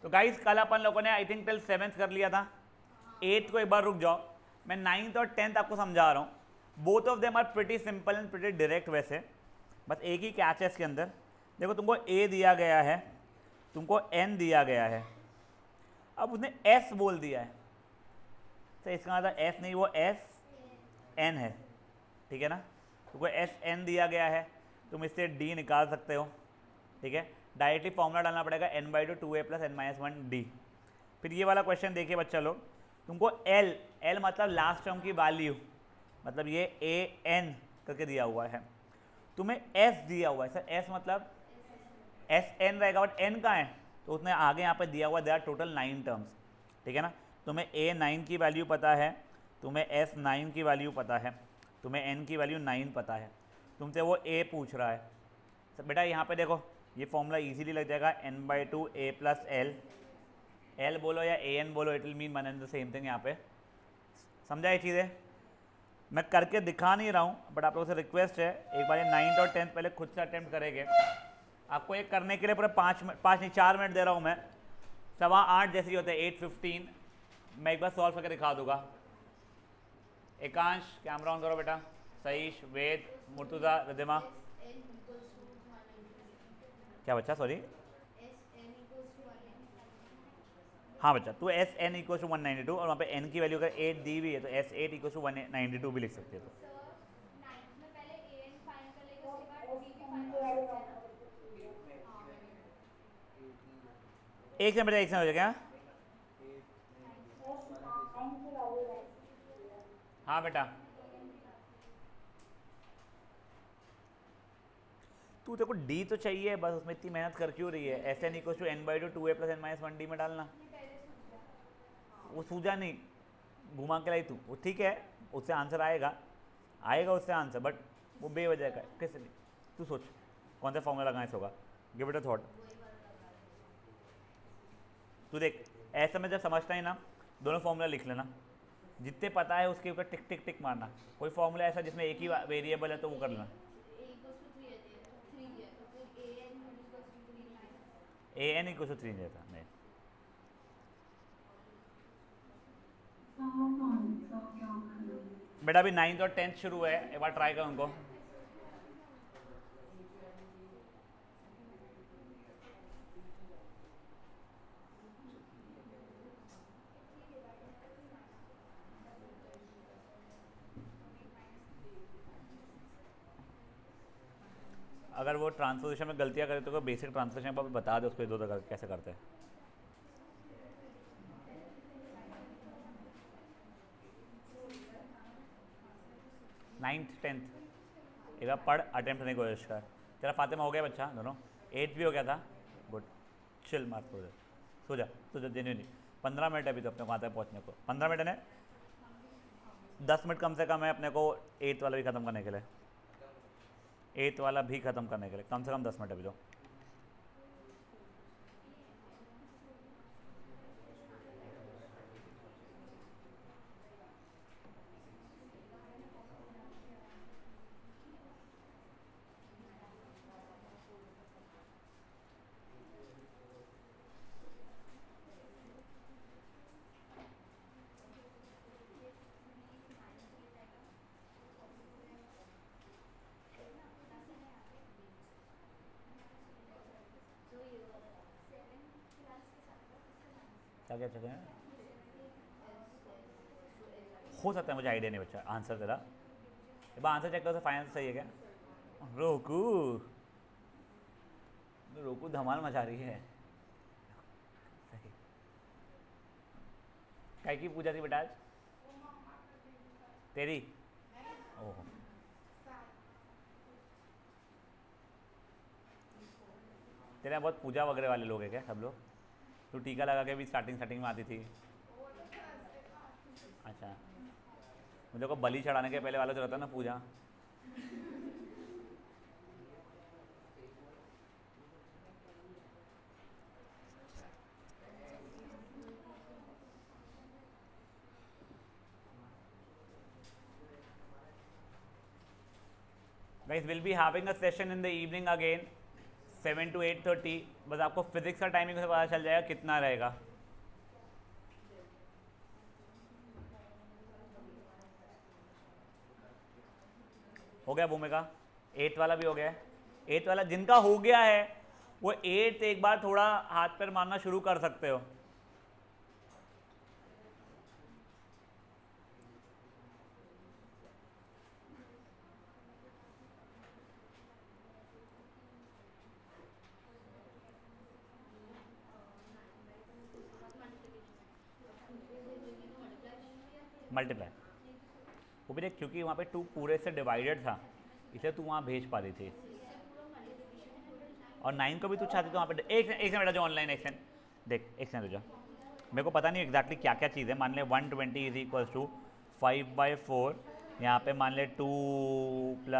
तो गाइस कल अपन लोगों ने आई थिंक टिल 7th कर लिया था, 8th को एक बार रुक जाओ, मैं 9th और 10th आपको समझा रहा हूँ। Both of them are pretty simple and pretty direct. वैसे बस एक ही कैच है इसके अंदर। देखो तुमको ए दिया गया है, तुमको एन दिया गया है, अब उसने एस बोल दिया है, तो इसका मतलब एस नहीं, वो एस एन है, ठीक है ना। तुमको एस एन दिया गया है, तुम इससे डी निकाल सकते हो, ठीक है। डायरेक्टली फॉर्मूला डालना पड़ेगा n/2 2a + n-1d। फिर ये वाला क्वेश्चन देखिए बच्चा लोग, तुमको एल, एल मतलब लास्ट टर्म की वैल्यू, मतलब ये ए एन करके दिया हुआ है, तुम्हें एस दिया हुआ है। सर एस मतलब एस एन रहेगा, बट एन कहाँ है, तो उसने आगे यहाँ पे दिया हुआ, दे आर टोटल 9 टर्म्स, ठीक है ना। तुम्हें ए 9 की वैल्यू पता है, तुम्हें एस 9 की वैल्यू पता है, तुम्हें एन की वैल्यू 9 पता है, तुमसे वो ए पूछ रहा है। सर बेटा यहाँ पे देखो ये फॉर्मूला इजीली लग जाएगा, n/2 a + l, एल बोलो या ए एन बोलो, it will mean one and the same thing. यहाँ पे समझा ये चीज़ें, मैं करके दिखा नहीं रहा हूँ, बट आप लोगों से रिक्वेस्ट है एक बार ये 9th और 10th पहले खुद से अटेम्प्ट करेंगे। आपको ये करने के लिए पूरे 5 नहीं 4 मिनट दे रहा हूँ मैं, 7:15 जैसे ही होते हैं 8:15 मैं एक बार सॉल्व करके दिखा दूंगा। एकांश कैमरा ऑन करो बेटा, सईश, वेद, मुर्तुजा, रिदिमा। क्या बच्चा, सॉरी? हाँ बच्चा, तो एस एन इक्वल टू 192 और वहाँ पे एन की वैल्यू अगर 8 दी हुई है तो एस 8 इक्वल टू 192 भी लिख सकते हो। तो एक से बेटा, एक से हो जाएगा। हाँ बेटा, तू देखो डी तो चाहिए बस, उसमें इतनी मेहनत कर क्यों रही है। S N equal to n/2 2a + n-1d में डालना, वो सूझा नहीं, घुमा के लाई तू, वो ठीक है, उससे आंसर आएगा, आएगा उससे आंसर, बट वो बेवजह का कैसे नहीं। तू सोच कौन सा फॉर्मूला लगाए होगा, गिव इट अ थॉट। तू देख ऐसा में जब समझता है ना, दोनों फॉर्मूला लिख लेना, जितने पता है उसके ऊपर टिक टिक टिक मारना। कोई फॉर्मूला ऐसा जिसमें एक ही वेरिएबल है तो वो कर लेना। ए एन इक्वल टू 3 देता नहीं बेटा, अभी 9th और 10th शुरू है, एक बार ट्राई कर उनको। अगर वो ट्रांसपोजिशन में गलतियाँ करे तो बेसिक ट्रांसपोजिशन पर बता दे उसको, इधर उधर कैसे करते हैं। नाइन्थ 10th एक बार पढ़, अटेम्प्ट करने की कोशिश कर। तेरा फातिमा हो गया बच्चा, दोनों 8th भी हो गया था, गुड, चिल मार सो जा तो जेन्युइनली 15 मिनट अभी तो अपने को वहाँ तक पहुँचने को, 15 मिनट है, 10 मिनट कम से कम है अपने को 8th वाला भी ख़त्म करने के लिए, 8th वाला भी ख़त्म करने के लिए कम से कम 10 मिनट अभी तो। क्या क्या चले हैं, हो सकता है, मुझे आइडिया नहीं बच्चा आंसर तेरा, एक बार आंसर चेक करो तो फाइनल सही है क्या। रोकू रोकू धमाल मचा रही है, सही। काय की पूजा थी बेटा आज तेरी? ओह तेरे यहाँ बहुत पूजा वगैरह वाले लोग हैं क्या सब लोग? तू टीका लगा के भी स्टार्टिंग में आती थी। अच्छा, मुझे को बलि चढ़ाने के पहले वाला जो रहता है ना पूजा। Guys, we'll be having a session in the evening again, 7 to 8:30, बस आपको फिजिक्स का टाइमिंग से पता चल जाएगा कितना रहेगा। हो गया भूमिका, 8 वाला भी हो गया है। 8 वाला जिनका हो गया है वो 8 एक बार थोड़ा हाथ पैर मारना शुरू कर सकते हो। मल्टीप्लाई वो भी देख, क्योंकि वहाँ पे 2 पूरे से डिवाइडेड था इसलिए तू वहाँ भेज पा रही थी, और 9 को भी तू चाहती तो वहाँ पे एक सेकंड बेटा जो ऑनलाइन एक सेकंड देख, एक सेकंड जो मेरे को पता नहीं एग्जैक्टली क्या क्या चीज़ है। मान ले 120 इज इक्वल्स टू 5/4, यहाँ पे मान ले 2 +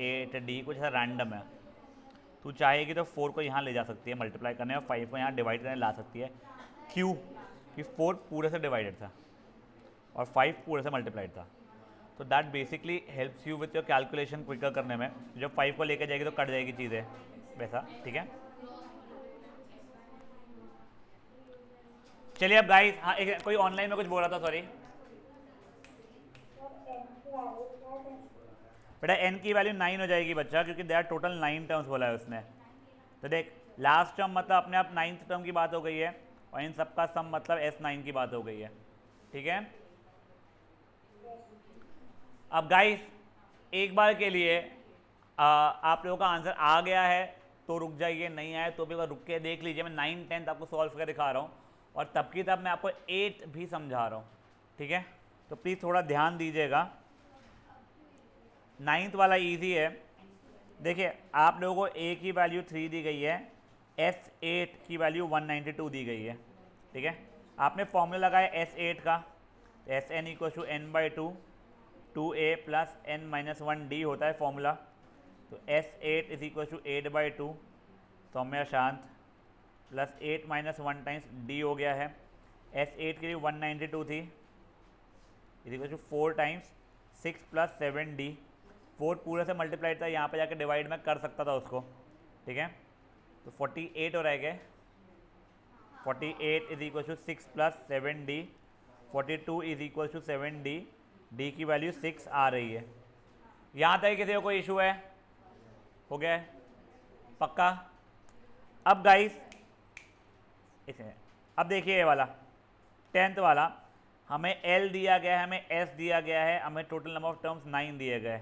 8d, कुछ ऐसा रैंडम है। तू चाहेगी तो 4 को यहाँ ले जा सकती है मल्टीप्लाई करने, और 5 को यहाँ डिवाइड करने ला सकती है। क्यों? कि 4 पूरे से डिवाइडेड था और 5 पूरे से मल्टीप्लाइड था, तो that basically helps you with your calculation quicker करने में। जब 5 को लेके जाएगी तो कट जाएगी चीज़ें वैसा, ठीक है। चलिए अब गाइस, हाँ एक कोई ऑनलाइन में कुछ बोल रहा था, सॉरी बेटा। n की वैल्यू 9 हो जाएगी बच्चा, क्योंकि देयर टोटल 9 टर्म्स बोला है उसने। तो देख, लास्ट टर्म मतलब अपने आप 9th टर्म की बात हो गई है, और इन सबका सम मतलब S9 की बात हो गई है, ठीक है। अब गाइस एक बार के लिए आप लोगों का आंसर आ गया है तो रुक जाइए, नहीं आया तो भी रुक के देख लीजिए। मैं 9, 10 आपको सॉल्व करके दिखा रहा हूँ, और तब की तब मैं आपको 8 भी समझा रहा हूँ, ठीक है। तो प्लीज़ थोड़ा ध्यान दीजिएगा। 9th वाला इजी है। देखिए आप लोगों को a की वैल्यू 3 दी गई है, S8 की वैल्यू 192 दी गई है, ठीक है। आपने फॉर्मूला लगाया S8 का, Sn = n/2, 2a + n-1d होता है फॉर्मूला। तो S8 = 8/2 सौम्या शांत प्लस 8 - 1 टाइम्स d हो गया है। S8 के लिए 192 थी, = 4 टाइम्स 6 + 7d। 4 पूरे से मल्टीप्लाइड था, यहाँ पे जाके डिवाइड में कर सकता था उसको, ठीक है। तो 48 हो रह गए। 48 = 6 + 7d, 42 = 7d, d की वैल्यू 6 आ रही है। यहाँ तक किसी को कोई इशू है? हो गया है पक्का? अब गाइस इसे अब देखिए, ये वाला 10th वाला हमें L दिया गया है, हमें S दिया गया है, हमें टोटल नंबर ऑफ टर्म्स 9 दिए गए।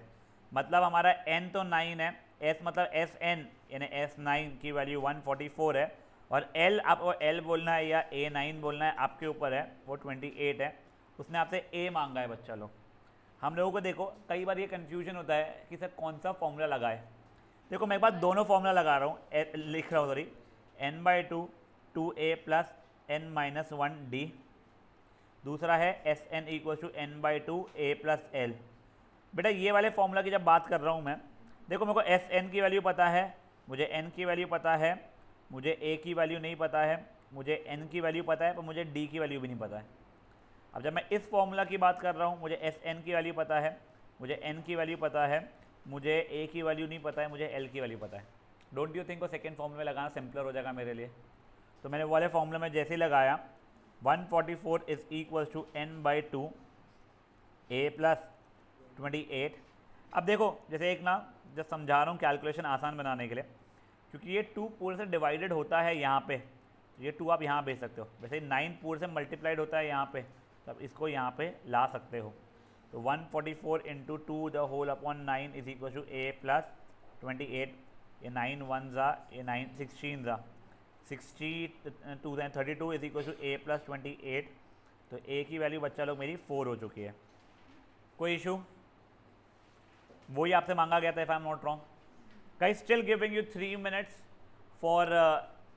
मतलब हमारा n तो 9 है, S मतलब Sn यानी S9 की वैल्यू 144 है, और L आपको L बोलना है या A9 बोलना है आपके ऊपर है, वो 28 है। उसने आपसे A मांगा है बच्चा लोग। हम लोगों को देखो कई बार ये कन्फ्यूजन होता है कि सर कौन सा फॉर्मूला लगाए। देखो मैं एक बार दोनों फॉर्मूला लगा रहा हूँ, लिख रहा हूँ सॉरी, n/2 2a + n-1d, दूसरा है Sn = n/2 a + l। बेटा ये वाले फॉर्मूला की जब बात कर रहा हूँ मैं, देखो मेरे को Sn की वैल्यू पता है, मुझे n की वैल्यू पता है, मुझे a की वैल्यू नहीं पता है, मुझे n की वैल्यू पता है, पर मुझे d की वैल्यू भी नहीं पता है। अब जब मैं इस फॉर्मूला की बात कर रहा हूँ, मुझे Sn की वैल्यू पता है, मुझे n की वैल्यू पता है, मुझे a की वैल्यू नहीं पता है, मुझे l की वैल्यू पता है। डोंट यू थिंक वो सेकेंड फॉर्मूला में लगाना सिंपलर हो जाएगा मेरे लिए? तो मैंने वाले फॉर्मूला में जैसे ही लगाया 144 = n/2 a + 28। अब देखो जैसे एक ना जब समझा रहा हूँ कैलकुलेशन आसान बनाने के लिए, क्योंकि ये 2 पूरे से डिवाइडेड होता है यहाँ पे, ये 2 आप यहाँ भेज सकते हो। वैसे 9 पूरे से मल्टीप्लाइड होता है यहाँ पे, तब इसको यहाँ पे ला सकते हो। तो 144 × 2 द होल अपॉन 9 = a + 28। ये 9 1s ये 9 16s 62 32 = a + 28। तो a की वैल्यू बच्चा लोग मेरी 4 हो चुकी है। कोई इशू? वही आपसे मांगा गया था, if I am not wrong. Guys still giving you 3 minutes for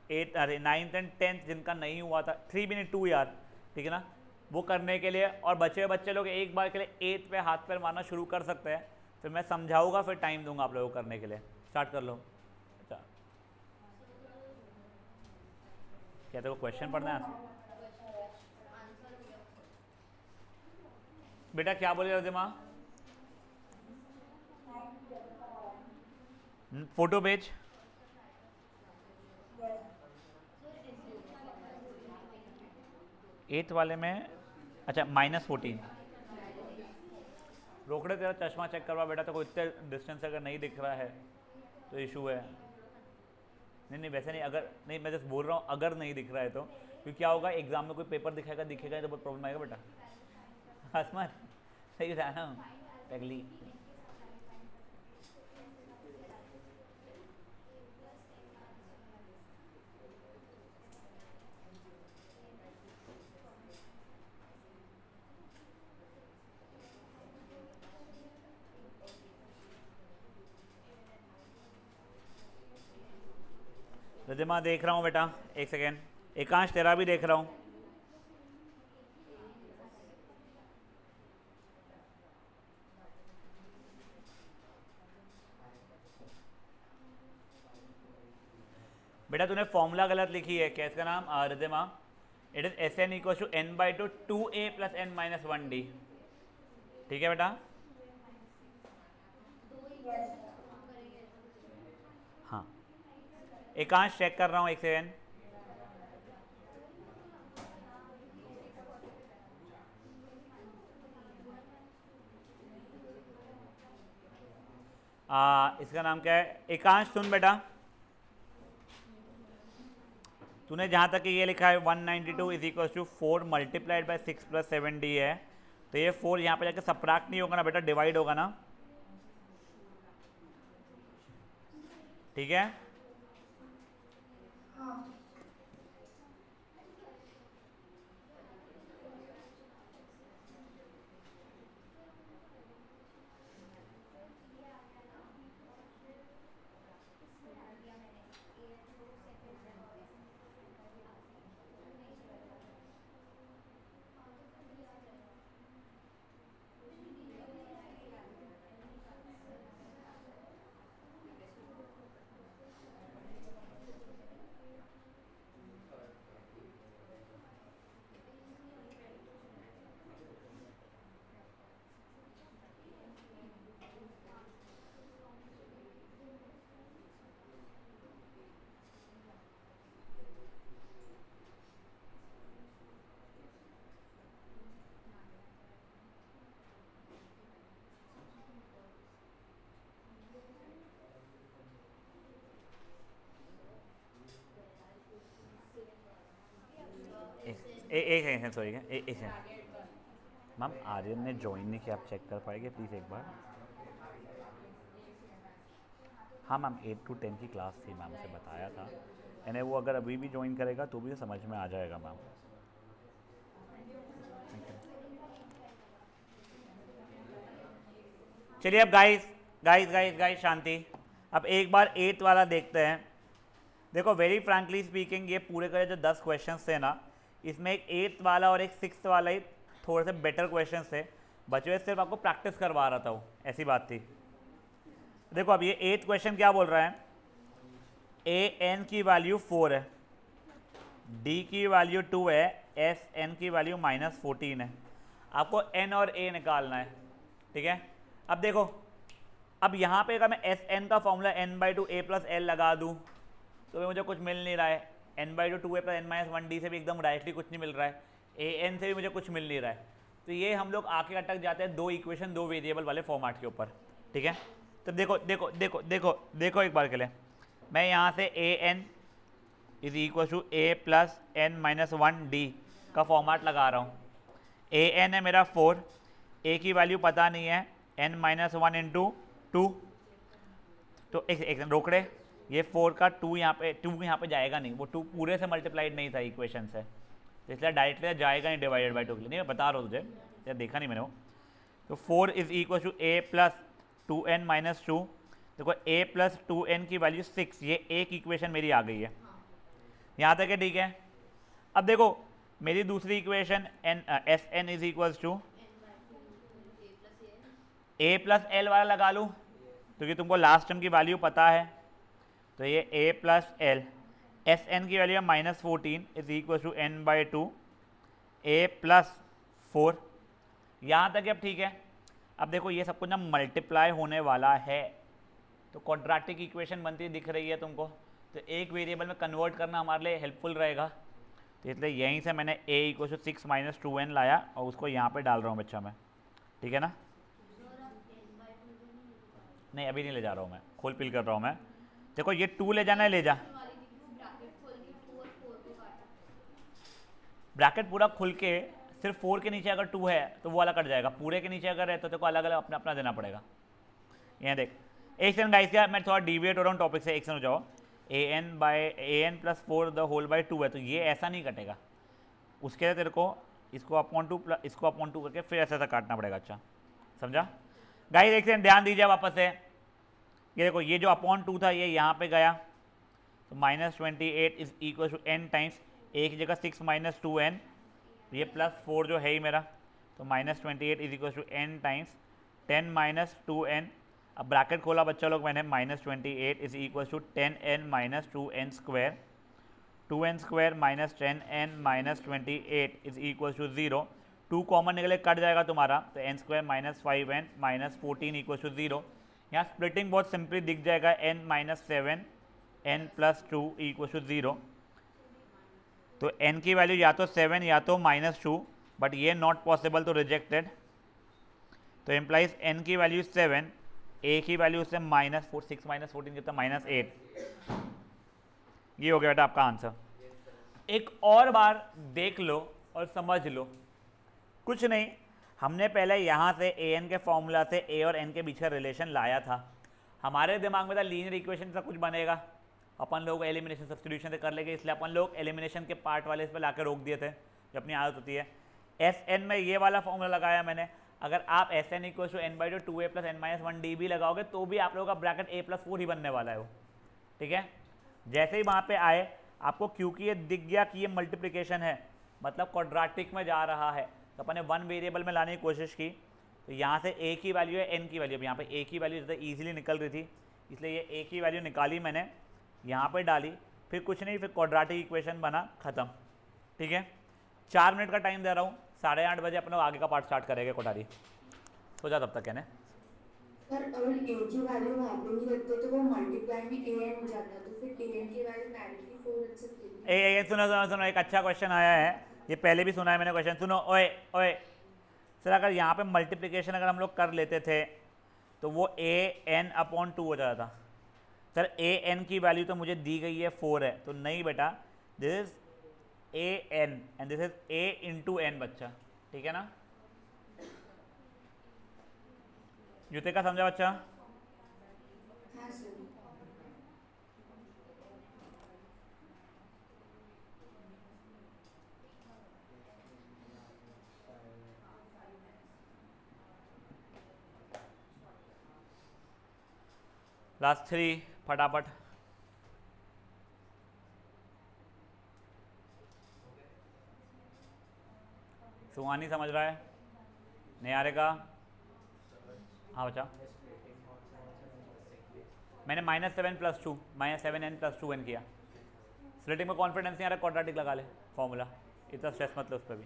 9th and 10th जिनका नहीं हुआ था, 3 मिनट 2 यार, ठीक है ना, वो करने के लिए। और बच्चे लोग एक बार के लिए 8 पे हाथ पैर मारना शुरू कर सकते हैं, फिर मैं समझाऊंगा, फिर टाइम दूंगा आप लोगों को करने के लिए। स्टार्ट कर लो। अच्छा क्या तेरे को क्वेश्चन पढ़ना है? बेटा क्या बोले रजिमा? फोटो भेज। 8 वाले में अच्छा -14। रोकड़े तेरा चश्मा चेक करवा बेटा, तो कोई इतने डिस्टेंस अगर नहीं दिख रहा है तो इशू है। नहीं नहीं वैसे नहीं, अगर नहीं मैं जस्ट बोल रहा हूँ अगर नहीं दिख रहा है तो, क्योंकि क्या होगा एग्जाम में कोई पेपर दिखेगा तो बहुत प्रॉब्लम आएगा बेटा। आसमान सही था ना पगली। रिद्धिमा देख रहा हूँ बेटा, एक सेकेंड। एकांश तेरा भी देख रहा हूँ। बेटा तूने फॉर्मूला गलत लिखी है, क्या इसका नाम Riddhima? It is S N equal to N by two 2a plus n minus 1d। ठीक है बेटा? हाँ एकांश चेक कर रहा हूँ, एक सेकेंड। इसका नाम क्या है? एकांश सुन बेटा, तूने जहाँ तक ये लिखा है 192 is equal to 4 multiplied by 6 plus 7d है, तो ये 4 यहाँ पे जाके सब्ट्रैक्ट नहीं होगा ना बेटा, डिवाइड होगा ना। ठीक है? एक सेकेंड सॉरी, एक सेकेंड मैम, आर्यन ने ज्वाइन नहीं किया, आप चेक कर पाएंगे प्लीज़ एक बार? हाँ मैम 8 to 10 की क्लास थी, मैम उसे बताया था, यानी वो अगर अभी भी ज्वाइन करेगा तो भी समझ में आ जाएगा मैम। चलिए अब गाइस गाइस गाइस गाइस शांति। अब एक बार 8 वाला देखते हैं। देखो वेरी फ्रैंकली स्पीकिंग, ये पूरे करे जो 10 क्वेश्चंस थे ना, इसमें एक 8th वाला और एक 6th वाला ही थोड़े से बेटर क्वेश्चंस थे, बचे हुए सिर्फ आपको प्रैक्टिस करवा रहा था वो, ऐसी बात थी। देखो अब ये 8th क्वेश्चन क्या बोल रहा है, ए एन की वैल्यू 4 है, डी की वैल्यू 2 है, एस एन की वैल्यू -14 है। आपको एन और ए निकालना है। ठीक है? अब देखो, अब यहाँ पे अगर मैं एस एन का formula n/2 a plus L लगा दूँ तो मुझे कुछ मिल नहीं रहा है। n/2 2a plus n minus 1d से भी एकदम डायरेक्टली कुछ नहीं मिल रहा है, ए एन से भी मुझे कुछ मिल नहीं रहा है। तो ये हम लोग आके अटक जाते हैं दो इक्वेशन दो वेरिएबल वाले फॉर्मेट के ऊपर। ठीक है? तो देखो देखो देखो देखो देखो एक बार के लिए मैं यहाँ से a n is equal to A plus n minus 1d का फॉर्मेट लगा रहा हूँ। ए एन है मेरा 4, ए की वैल्यू पता नहीं है, n माइनस 1 इंटू 2, तो एक रोकड़े, ये 4 का 2 यहाँ पे जाएगा नहीं, वो 2 पूरे से मल्टीप्लाइड नहीं था इक्वेशन से, तो इसलिए डायरेक्टली जाएगा नहीं डिवाइडेड बाई 2 के लिए। नहीं मैं बता रहा हूँ तुझे, या देखा नहीं मैंने वो। तो 4 is equal to A plus 2n minus 2, देखो a प्लस 2n की वैल्यू 6, ये एक इक्वेशन मेरी आ गई है। यहाँ तक है? ठीक है? अब देखो मेरी दूसरी equation S N is equal to A plus L वाला लगा लूँ, क्योंकि तुमको लास्ट टर्म की वैल्यू पता है, तो ये a plus L, S N की वैल्यू है -14 is equal to n/2 a plus 4। यहाँ तक अब ठीक है? अब देखो ये सब कुछ ना मल्टीप्लाई होने वाला है, तो क्वाड्रेटिक इक्वेशन बनती दिख रही है तुमको, तो एक वेरिएबल में कन्वर्ट करना हमारे लिए हेल्पफुल रहेगा। तो इसलिए यहीं से मैंने a equal to 6 minus 2n लाया और उसको यहाँ पे डाल रहा हूँ बच्चा मैं, ठीक है ना। नहीं अभी नहीं ले जा रहा हूँ मैं, खोल पिल कर रहा हूँ मैं। देखो ये 2 ले जाना है, ले जा। ब्रैकेट पूरा खुल के सिर्फ 4 के नीचे अगर 2 है तो वो वाला कट जाएगा, पूरे के नीचे अगर है तो देखो अलग अलग अपना अपना देना पड़ेगा। यहाँ देख, एक सेकंड गाइस, क्या मैं थोड़ा डिविएट हो रहा हूँ टॉपिक से, एक सेकंड हो जाओ। an plus 4 the whole by 2 है, तो ये ऐसा नहीं कटेगा, उसके लिए तेरे को इसको अपॉन 2 प्लस इसको अपॉन 2 करके फिर ऐसा काटना पड़ेगा। अच्छा समझा गाइस, एक सेकंड ध्यान दीजिए वापस से। ये देखो, ये जो अपॉन 2 था ये यहाँ पे गया, तो -28 is equal to n times एक की जगह 6 माइनस 2n, ये प्लस 4 जो है ही मेरा, तो -28 is equal to n times 10 minus 2n। अब ब्रैकेट खोला बच्चा लोग मैंने, -28 is equal to 10n minus 2n square, 2n square minus 10n minus 28 is equal to 0। 2 common निकले, कट जाएगा तुम्हारा, तो n square minus 5n minus 14 equal to 0। यहाँ स्प्लिटिंग बहुत सिंपली दिख जाएगा, n minus 7 n plus 2 equal to 0। तो n की वैल्यू या तो 7 या तो -2, बट ये नॉट पॉसिबल तो रिजेक्टेड। तो इम्प्लाइज n की वैल्यू 7, a की वैल्यू से -6 माइनस 14 कितना, -8। ये हो गया बेटा आपका आंसर। एक और बार देख लो और समझ लो, कुछ नहीं, हमने पहले यहाँ से an के फॉर्मूला से a और n के बीच का रिलेशन लाया था, हमारे दिमाग में था लीनियर इक्वेशन से कुछ बनेगा, अपन लोग एलिमिनेशन सब्स्टिट्यूशन से कर लेंगे, इसलिए अपन लोग एलिमिनेशन के पार्ट वाले इस पर लाकर रोक दिए थे, जो अपनी आदत होती है। Sn में ये वाला फॉर्मूला लगाया मैंने, अगर आप Sn equal to n by 2a plus n minus 1d भी लगाओगे तो भी आप लोगों का ब्रैकेट a प्लस 4 ही बनने वाला है वो, ठीक है। जैसे ही वहाँ पे आए आपको, क्योंकि ये दिख गया कि ये मल्टीप्लिकेशन है, मतलब क्वाड्रेटिक में जा रहा है, तो अपन ने 1 वेरिएबल में लाने की कोशिश की, तो यहाँ से a की वैल्यू है n की वैल्यू, यहाँ पे a की वैल्यू ज़्यादा ईजिली निकल रही थी, इसलिए ये a की वैल्यू निकाली मैंने, यहाँ पे डाली, फिर कुछ नहीं, फिर क्वाड्रेटिक इक्वेशन बना, ख़त्म, ठीक है। 4 मिनट का टाइम दे रहा हूँ, 8:30 बजे अपन लोग आगे का पार्ट स्टार्ट करेंगे कोठारी, हो जा तब तक कहने। सर अगर a की वैल्यू वहाँ पे नहीं रखते तो वो मल्टीप्लाई में an हो जाता है, तो फिर an की वैल्यू डायरेक्टली 4 रख सकते थे। सुनो सुनो सुनो, एक अच्छा क्वेश्चन आया है, ये पहले भी सुना है मैंने क्वेश्चन, सुनो। ओए ओए सर, अगर यहाँ पे मल्टीप्लिकेशन अगर हम लोग कर लेते थे तो वो an अपॉन 2 हो जाता था। सर an की वैल्यू तो मुझे दी गई है 4 है, तो नहीं बेटा, this is an and this is a into n बच्चा, ठीक है ना। युते का समझा बच्चा? हाँ सर। लास्ट 3 फटाफट। सुहानी समझ रहा है? नहीं आ रहेगा? हाँ बच्चा, मैंने -7 प्लस 2 -7n प्लस 2n किया। स्प्लिटिंग में कॉन्फिडेंस नहीं आ रहा, क्वाड्रेटिक लगा ले फॉर्मूला, इतना स्ट्रेस मत लो उस पर भी।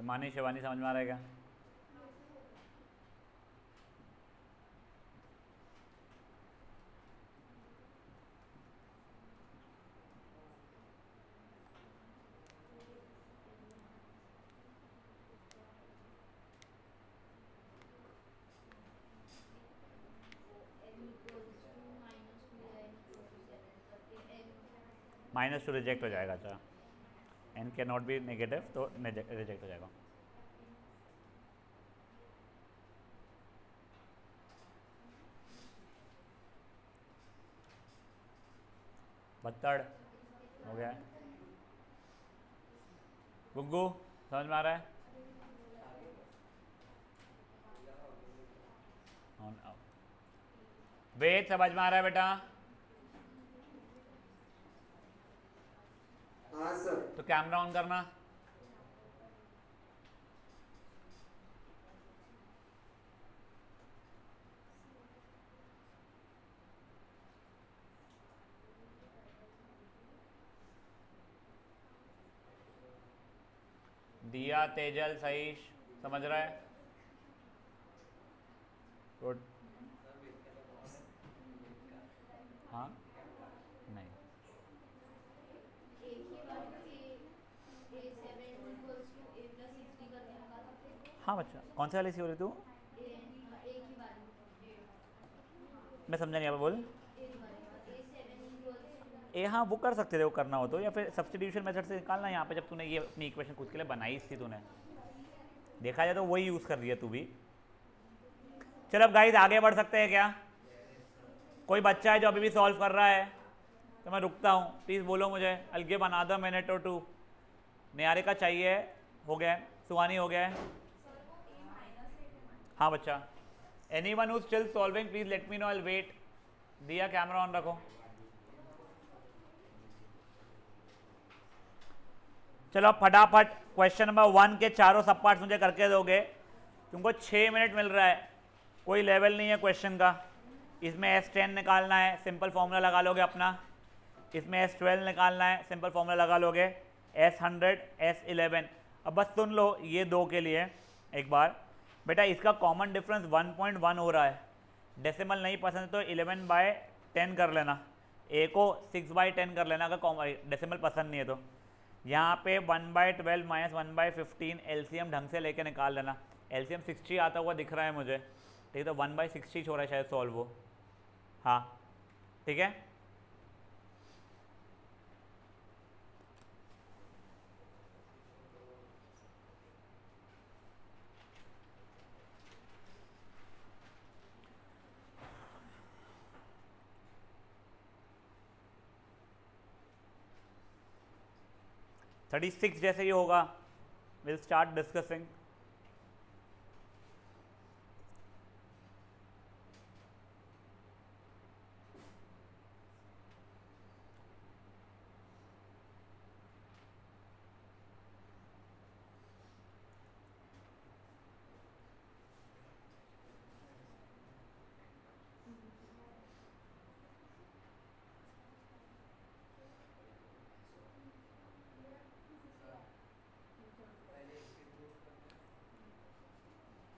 मानी शिवानी समझ में आ रहा है क्या? -2 रिजेक्ट हो जाएगा। अच्छा, n can not be negative, तो रिजेक्ट हो जाएगा। बत्तड़ हो गया है। गुग्गू समझ में आ रहा है? वेद समझ में आ रहा है बेटा? हाँ सर। तो कैमरा ऑन करना। दिया, तेजल, सहीश, समझ रहा है? गुड। हाँ नहीं, हाँ बच्चा, कौन सा वाली सी हो रही तू? मैं समझा नहीं, आप बोल। ए हाँ, वो कर सकते थे, वो करना हो तो, या फिर सब्स्टिट्यूशन मेथड से निकालना यहाँ पे, जब तूने ये अपनी इक्वेशन खुद के लिए बनाई थी, तूने देखा जाए तो वही यूज़ कर रही है तू भी। चलो अब गाइस आगे बढ़ सकते हैं क्या? कोई बच्चा है जो अभी भी सॉल्व कर रहा है तो मैं रुकता हूँ, प्लीज़ बोलो मुझे। I'll give another minute or two। Niharika चाहिए, हो गया है, सुहानी हो गया है। हाँ बच्चा, anyone who still solving please let me know, I will wait. दिया कैमरा ऑन रखो। चलो फटाफट क्वेश्चन नंबर 1 के चारों सब पार्ट्स मुझे करके दोगे। तुमको 6 मिनट मिल रहा है, कोई लेवल नहीं है क्वेश्चन का। इसमें S10 निकालना है, सिंपल फॉर्मूला लगा लोगे अपना। इसमें S12 निकालना है, सिंपल फॉर्मूला लगा लोगे। S100, S11। अब बस सुन लो ये दो के लिए एक बार बेटा, इसका कॉमन डिफरेंस 1.1 हो रहा है। डेसिमल नहीं पसंद तो 11/10 कर लेना, ए को 6/10 कर लेना अगर डेसिमल पसंद नहीं है तो। यहाँ पे 1/12 माइनस 1/15 एलसीएम ढंग से लेके निकाल लेना। एलसीएम 60 आता हुआ दिख रहा है मुझे, ठीक है, तो 1/60 हो रहा है शायद सॉल्व वो। हाँ ठीक है, थर्टी 36 जैसे ही होगा विल स्टार्ट डिस्कसिंग।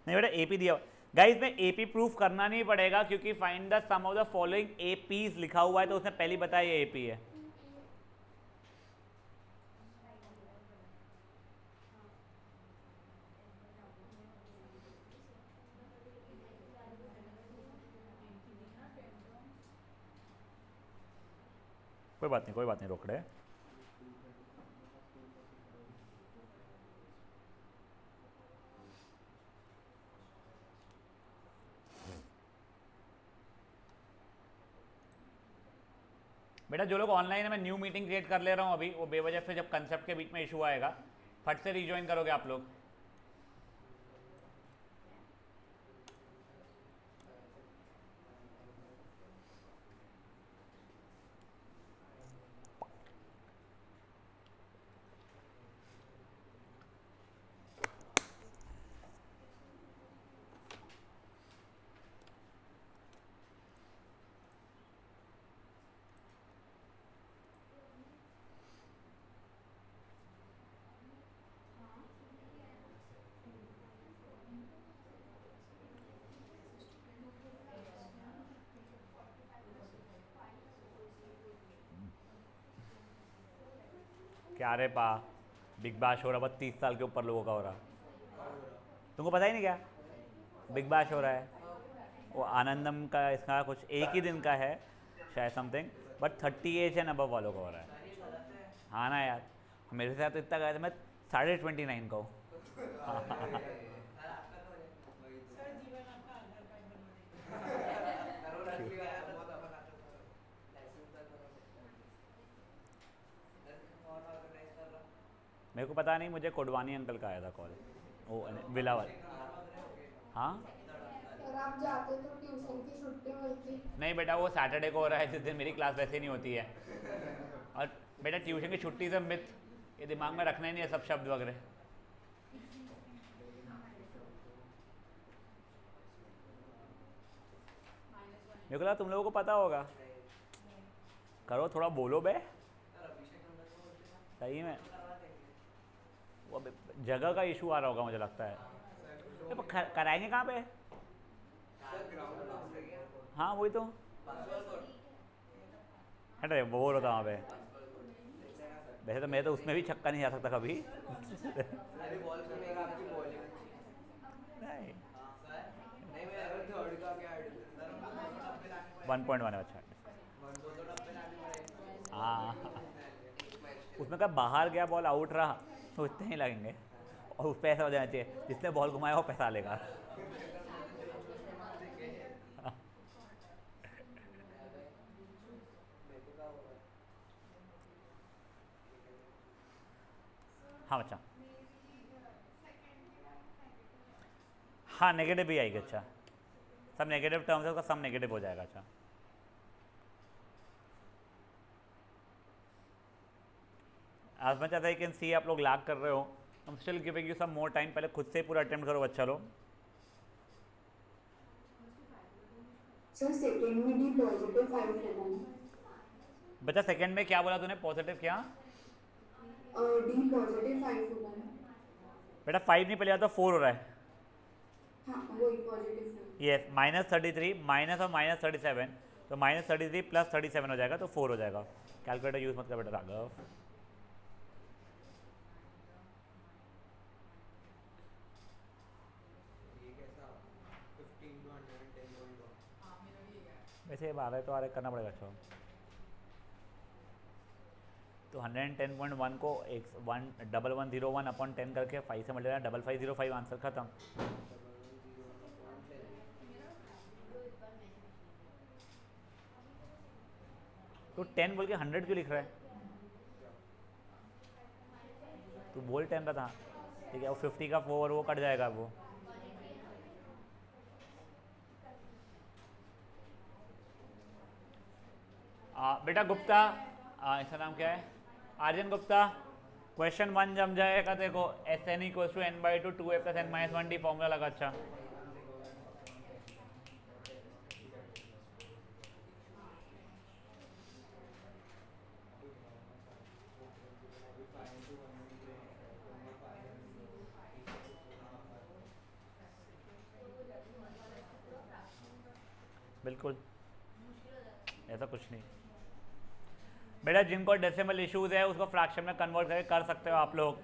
नहीं बेटा एपी दिया गाइस, में एपी प्रूफ करना नहीं पड़ेगा क्योंकि find the sum of the following APs लिखा हुआ है, तो उसने पहले बताया ये एपी है। कोई बात नहीं, कोई बात नहीं, रोक रहे। बेटा जो लोग ऑनलाइन है, मैं न्यू मीटिंग क्रिएट कर ले रहा हूँ अभी, वो बेवजह से जब कंसेप्ट के बीच में इशू आएगा फट से रिज्वाइन करोगे आप लोग। क्या रे पा, बिग बैश हो रहा, बस 30 साल के ऊपर लोगों का हो रहा, तुमको पता ही नहीं क्या बिग बैश हो रहा है? वो आनंदम का इसका कुछ एक ही दिन का है शायद something, but 30 age and above वालों का हो रहा है। हाँ ना यार, मेरे साथ तो इतना गया था, मैं 29.5 का हूँ। मेरे को पता नहीं, मुझे कोडवानी अंकल का आया था कॉल, वो विला वाले। हाँ और आप जाते तो ट्यूशन की छुट्टी मिलती? नहीं बेटा, वो सैटरडे को हो रहा है जिस दिन मेरी क्लास वैसे नहीं होती है। और बेटा ट्यूशन की छुट्टी से मिथ ये दिमाग में रखना ही नहीं है सब शब्द वगैरह। मेरे को लगा तुम लोगों को पता होगा। करो थोड़ा, बोलो बे, सही में वो जगह का इशू आ रहा होगा मुझे लगता है। तो कराएंगे कहाँ पे? हाँ वही तो, हटे बोर होता वहाँ पे। वैसे तो मैं तो उसमें भी छक्का नहीं जा सकता कभी। नहीं 1.1 है, अच्छा। हाँ उसमें कब बाहर गया बॉल आउट रहा तो इतने ही लगेंगे, और उस पर ऐसा हो जाना चाहिए जिसने बॉल घुमाया वो पैसा लेगा। हाँ बच्चा, हाँ नेगेटिव भी आएगी। अच्छा सब नेगेटिव टर्म्स है, उसका सब नेगेटिव हो जाएगा। अच्छा आज मैं चाहता है कैन सी आप लोग लैग कर रहे हो, हम still giving you some more time. पहले खुद से पूरा अटेम्प्ट करो बच्चा लोग। सर सेकंड में डी पॉजिटिव 5 होगा ना? बच्चा सेकंड में क्या बोला तूने? पॉजिटिव क्या? डी पॉजिटिव 5 होगा ना? बेटा 5 नहीं, पहले तो 4 हो रहा है। हाँ वही पॉजिटिव। यस -33 माइनस और -37, तो -33 + 37 हो जाएगा, तो 4 हो जाएगा। कैलकुलेटर यूज़ मत कर बेटा राघव। वैसे अब आ रहा है तो आ रहा करना पड़ेगा। अच्छा तो 110.1 को 1101 करके 5 से मल्टीप्लाई 5505, आंसर खत्म। तो 10 बोल के 100 क्यों लिख रहा है? तो बोल 10 का था, ठीक है। वो 50 का 4 वो कट जाएगा वो। बेटा गुप्ता, इसका नाम क्या है? आर्यन गुप्ता। क्वेश्चन 1 जम जाएगा देखो, SN = n/2 2a + n-1d formula लगा। अच्छा बिल्कुल ऐसा कुछ नहीं बेटा। जिनको डेसिमल इश्यूज है उसको फ्रैक्शन में कन्वर्ट करके कर सकते हो आप लोग।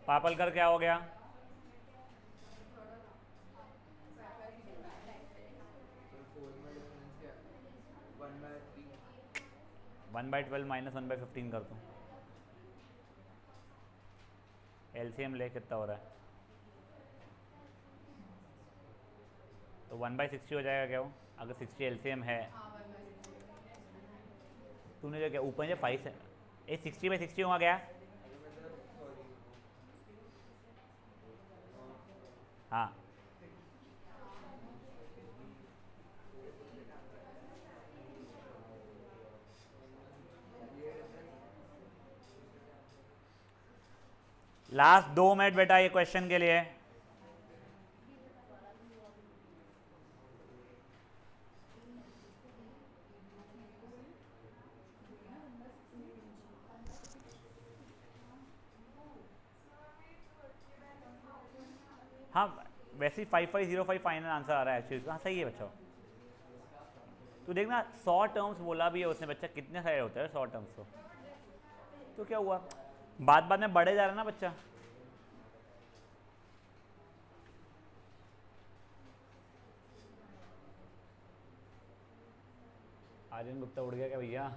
पापलकर क्या हो गया? 1/12 - 1/15 कर दूँ। LCM ले कितना हो रहा है? तो 1/60 हो जाएगा क्या वो? अगर 60 LCM है, तूने जो क्या ऊपर जो 5 है, ये 60/60 हुआ गया। हाँ लास्ट 2 मिनट बेटा ये क्वेश्चन के लिए। हाँ वैसे ही 5505 फाइनल आंसर आ रहा है एक्चुअली। हाँ सही है बच्चा। तो देखना 100 टर्म्स बोला भी है उसने बच्चा, कितने सारे होते हैं 100 टर्म्स? तो क्या हुआ, बाद बाद में बढ़े जा रहा है ना बच्चा। आर्यन गुप्ता उड़ गया क्या भैया?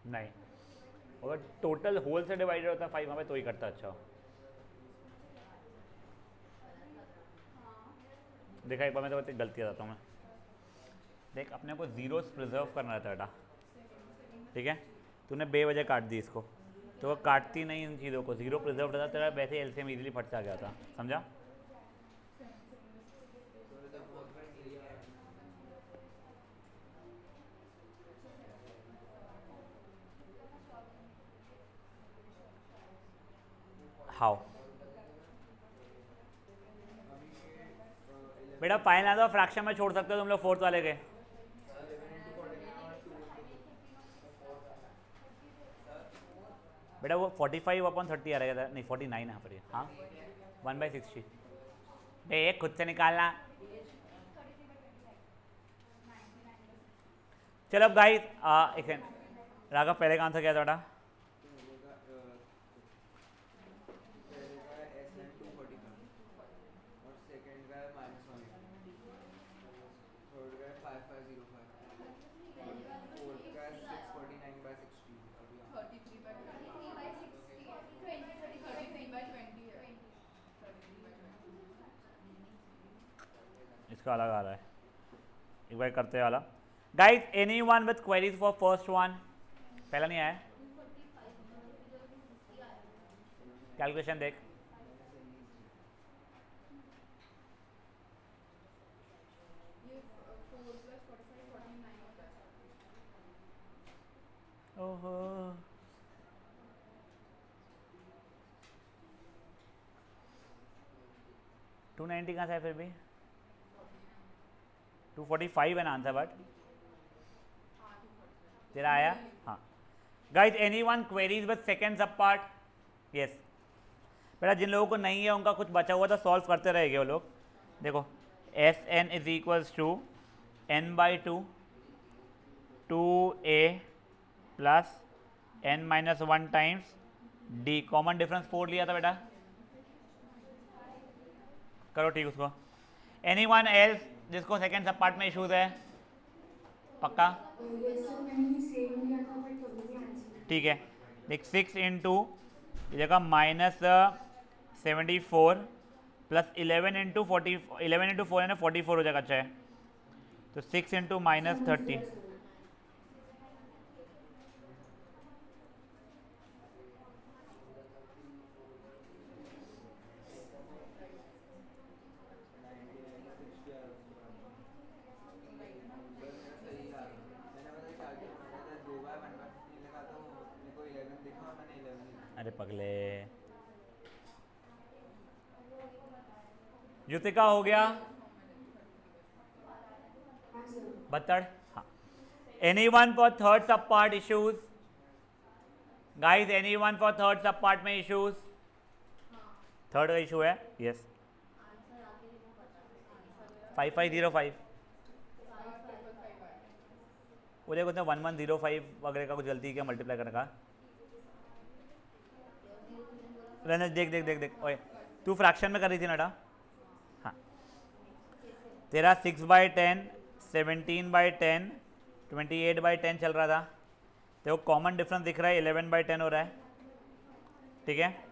नहीं, अगर टोटल होल से डिवाइडेड होता है 5 वहाँ पे तो ही करता। अच्छा देखा, एक बार मैं तो गलती बताता हूँ मैं। देख अपने को जीरोस प्रिजर्व करना रहता है बेटा, ठीक है। तूने बेवजह काट दी इसको, तो वो काटती नहीं इन चीज़ों को। जीरो प्रिजर्व रहता तेरा, वैसे एलसीएम इजीली फट आ गया था, समझा? हाउ बेटा फाइनल आंसर फ्रैक्शन में छोड़ सकते हो तुम लोग फोर्थ वाले के। बेटा वो 45/30 आ रहेगा नहीं 49 यहाँ पर। हाँ 1/60 ये खुद से निकालना। चलो अब गाइस एक सेकंड राघव पहले का आंसर क्या था बेटा? इसका अलग आ रहा है एक बार करते हैं वाला। Guys anyone with queries for first one? पहला नहीं आया कैलकुलेशन देख। ओहो 290 कहाँ से है फिर भी? 245 है ना आंसर बट तेरा आया। हाँ guys anyone queries with second sub part? Yes बेटा जिन लोगों को नहीं है उनका कुछ बचा हुआ तो सॉल्व करते रहेंगे वो लोग। देखो S N is equals to n/2 2a plus n-1 times d। Common difference 4 लिया था बेटा, करो ठीक उसको। एनीवन एल्स जिसको सेकंड सब पार्ट में इश्यूज है? पक्का? ठीक है देख 6 इंटू जगह -74 प्लस 11 इंटू 11 इंटू 4 है ना 44 हो जाएगा। अच्छा है तो 6 इंटू -30 अरे पगले युतिका हो गया 72। हाँ anyone for third sub part issues? Guys anyone for third sub part में इश्यूज? थर्ड का इशू है यस 5505 वो देखो 1105 वगैरह का कुछ गलती क्या मल्टीप्लाई करने का। रहने देख देख देख देख ओए तू फ्रैक्शन में कर रही थी ना? हाँ तेरा 6/10 17/10 28/10 चल रहा था देखो कॉमन डिफरेंस दिख रहा है 11/10 हो रहा है। ठीक है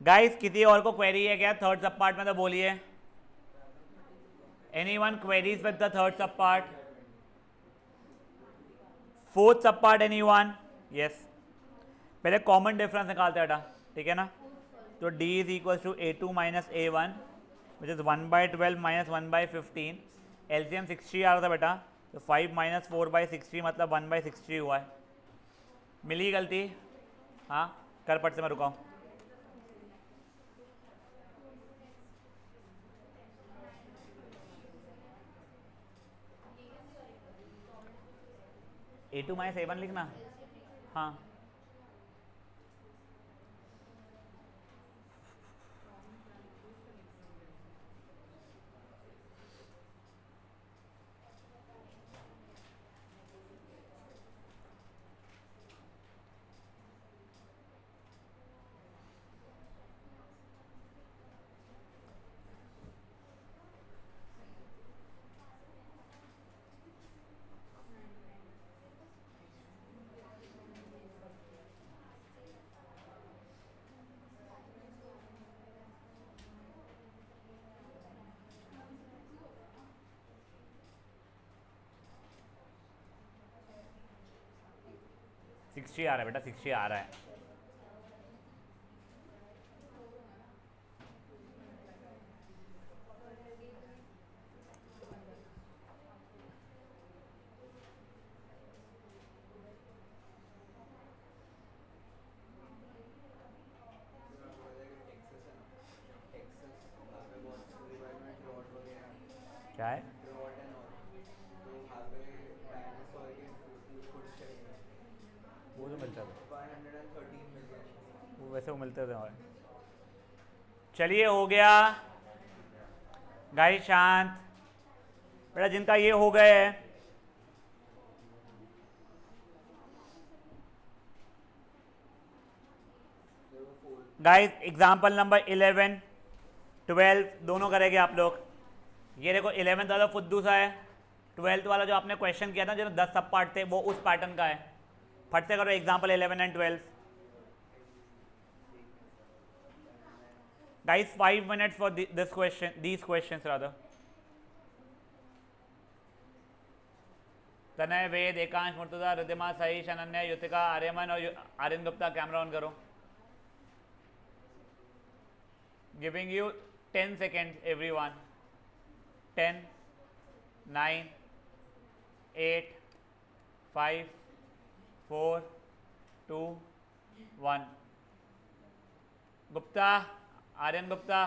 गाइस किसी और को क्वेरी है क्या थर्ड सब पार्ट में? तो बोलिए anyone queries with the third sub part? Fourth sub part anyone? Yes पहले कॉमन डिफरेंस निकालते हैं बेटा ठीक है ना। तो d is equal to a2 minus a1 which is 1/12 minus 1/15। LCM 60 आ रहा था बेटा तो 5 माइनस 4/60 मतलब 1/60 हुआ है। मिली गलती? हाँ कर पट से मैं रुका हूँ। a2 माइनस a1 लिखना। हाँ सिक्सटी आ रहा है बेटा 60 आ रहा है। क्या है? वो तो मिलता था, वो वैसे वो मिलते थे हमारे। चलिए हो गया गाइस, शांत बेटा, जिनका ये हो गए गाइस, एग्जाम्पल नंबर 11 12 दोनों करेंगे आप लोग। ये देखो 11th वाला फुद्दू सा है, 12th वाला जो आपने क्वेश्चन किया था जो 10 सब पार्ट थे वो उस पैटर्न का है। फट से करो example 11 and 12। Guys 5 minutes for this question, these questions rather. तनय, वेद, एकांश, मुर्तुजा, रिद्धिमा, सहीश, अनन्या, युतिका, आर्यमन और आर्यन गुप्ता, कैमरा ऑन करो। Giving you 10 seconds everyone। 10 9 8 5 4 2 1। Gupta, Aryan Gupta.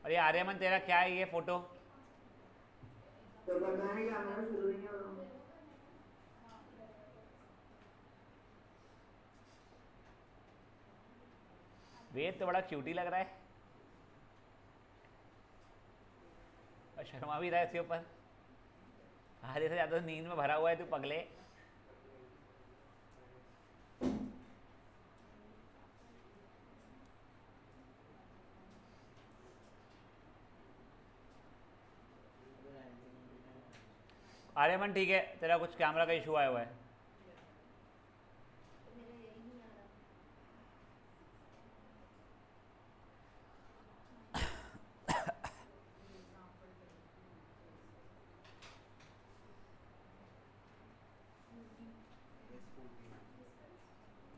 और ये आर्यमन तेरा क्या है ये फोटो? तो पता नहीं कैमरा शुरू नहीं हो रहा। वेद तो बड़ा क्यूटी लग रहा है और शर्मा भी रहा है इसके ऊपर। आधे से ज़्यादा नींद में भरा हुआ है तू पगले। आर्यमन ठीक है, तेरा कुछ कैमरा का इशू आया हुआ है।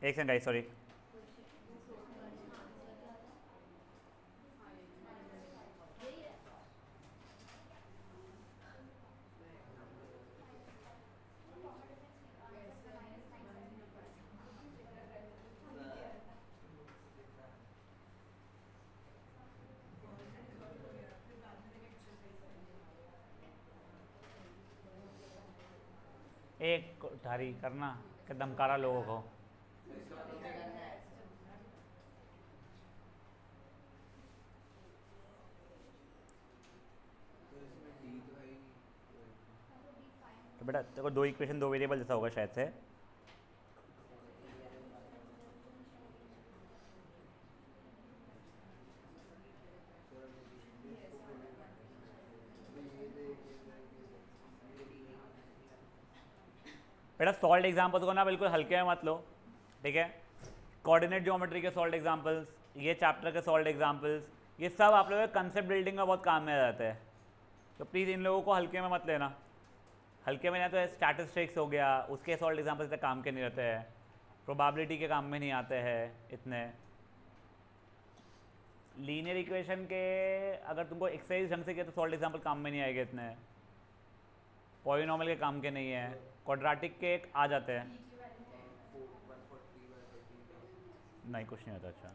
एक सेकंड गाइस, सॉरी। एक उठारी करना कि धमकारा लोगों को। तो बेटा देखो दो इक्वेशन दो वेरिएबल जैसा होगा शायद से। बेटा सॉल्ड एग्जाम्पल्स को ना बिल्कुल हल्के में मत लो, ठीक है? कोऑर्डिनेट ज्योमेट्री के सॉल्ड एग्जाम्पल्स, ये चैप्टर के सॉल्ड एग्जाम्पल्स, ये सब आप लोगों के कंसेप्ट बिल्डिंग में बहुत काम में आ जाते हैं। तो प्लीज़ इन लोगों को हल्के में मत लेना। हल्के में ना तो स्टैटिस्टिक्स हो गया, उसके सॉल्ड एग्जाम्पल्स इतने काम के नहीं रहते हैं, प्रोबेबिलिटी के काम में नहीं आते हैं इतने। लीनियर इक्वेशन के अगर तुमको एक्सरसाइज ढंग से किया तो सॉल्ड एग्जाम्पल काम में नहीं आएंगे इतने। पॉलिनॉमियल के काम के नहीं है, क्वाड्रेटिक के आ जाते हैं। नहीं कुछ नहीं होता। अच्छा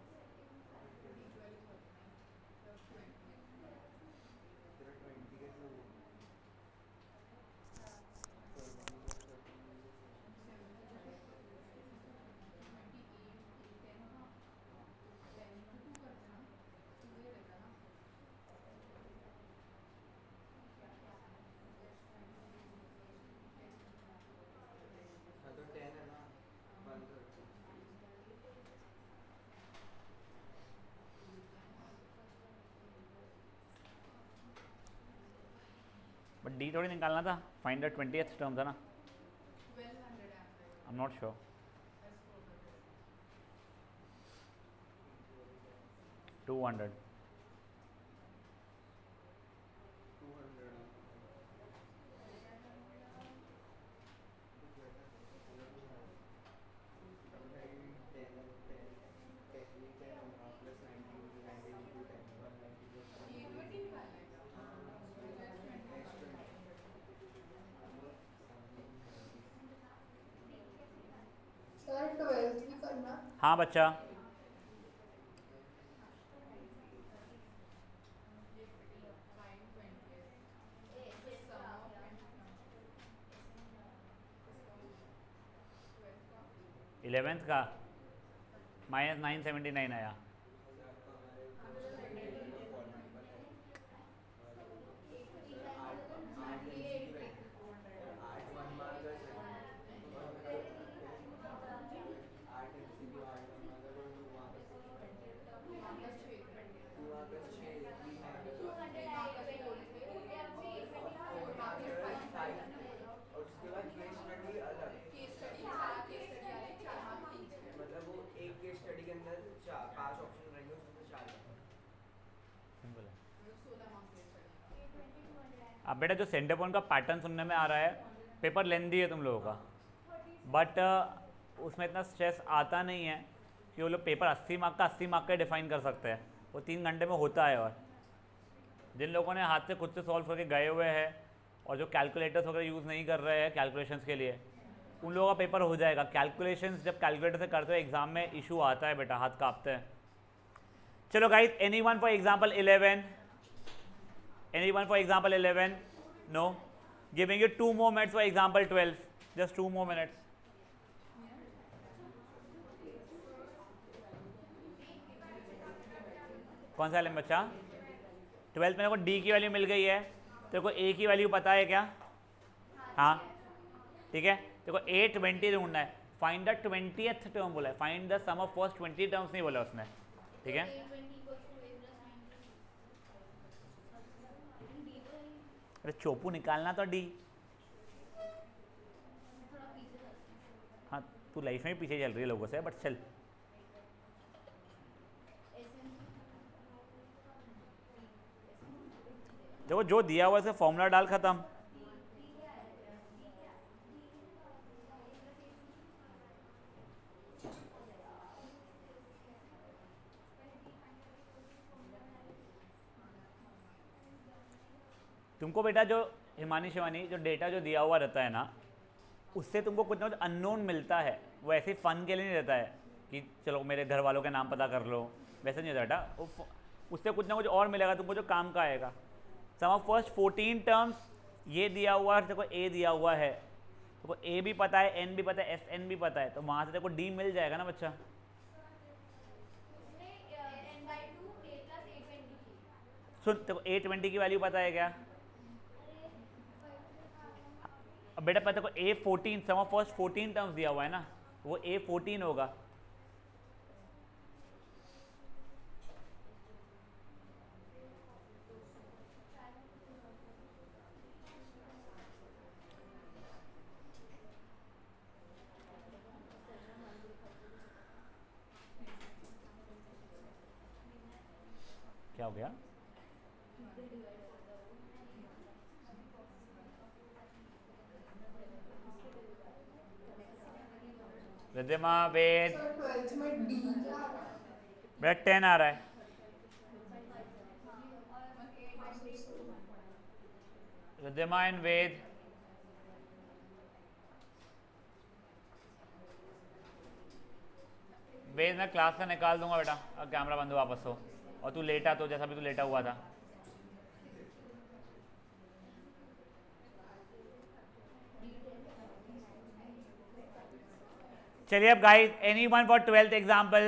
बट डी थोड़ी निकालना था, फाइंड द 20th टर्म था ना। I am not sure. 200। Sir 12th भी करना। हाँ बच्चा, 11th का -979 आया। अब बेटा जो सेंटर पॉइंट का पैटर्न सुनने में आ रहा है, पेपर लेंदी है तुम लोगों का, बट उसमें इतना स्ट्रेस आता नहीं है कि वो लोग पेपर 80 मार्क का 80 मार्क का डिफाइन कर सकते हैं, वो 3 घंटे में होता है। और जिन लोगों ने हाथ से खुद से सॉल्व करके गए हुए हैं और जो कैलकुलेटर्स वगैरह यूज़ नहीं कर रहे हैं कैलकुलेशंस के लिए, उन लोगों का पेपर हो जाएगा। कैलकुलेशंस जब कैलकुलेटर से करते हो एग्जाम में इशू आता है बेटा, हाथ कांपते हैं। चलो guys, anyone for example 11? Anyone for example 11? No. Giving you 2 more minutes for example 12. Just 2 more minutes. कौन सा लें बच्चा? 12th में मेरे को D की वैल्यू मिल गई है, तेरे को A की वैल्यू पता है क्या? हाँ ठीक है, तेरे को 820 ढूंढना है। फाइंड द 20th टर्म बोला है, find the sum of first 20 terms नहीं बोला उसने, ठीक है। अरे चोपू निकालना तो डी। हाँ तू लाइफ में पीछे चल रही है लोगों से, बट चल। देखो जो दिया हुआ है फॉर्मूला डाल, खत्म। तुमको बेटा जो हिमानी शिवानी जो डेटा जो दिया हुआ रहता है ना, उससे तुमको कुछ ना कुछ अननोन मिलता है। वो ऐसे फन के लिए नहीं रहता है कि चलो मेरे घर वालों के नाम पता कर लो, वैसे नहीं रहता बेटा। उससे कुछ ना कुछ और मिलेगा तुमको जो काम का आएगा। सम ऑफ फर्स्ट 14 टर्म्स ये दिया हुआ है, देखो ए दिया हुआ है, देखो ए भी पता है, एन भी पता है, एस एन भी पता है, तो वहाँ से देखो डी मिल जाएगा ना बच्चा। सुन देखो A20 की वैल्यू पता है क्या? अब बेटा पता को A14 some of first 14 terms दिया हुआ है ना, वो A14 होगा। क्या हो गया? रिद्धिमा वेद, बेटा 10 आ रहा है। रिद्धिमा एंड वेद, वेद मैं क्लास से निकाल दूंगा बेटा, अब कैमरा बंद हो वापस हो, और तू लेटा तो जैसा भी तू लेटा हुआ था। चलिए अब guys, anyone for 12th example?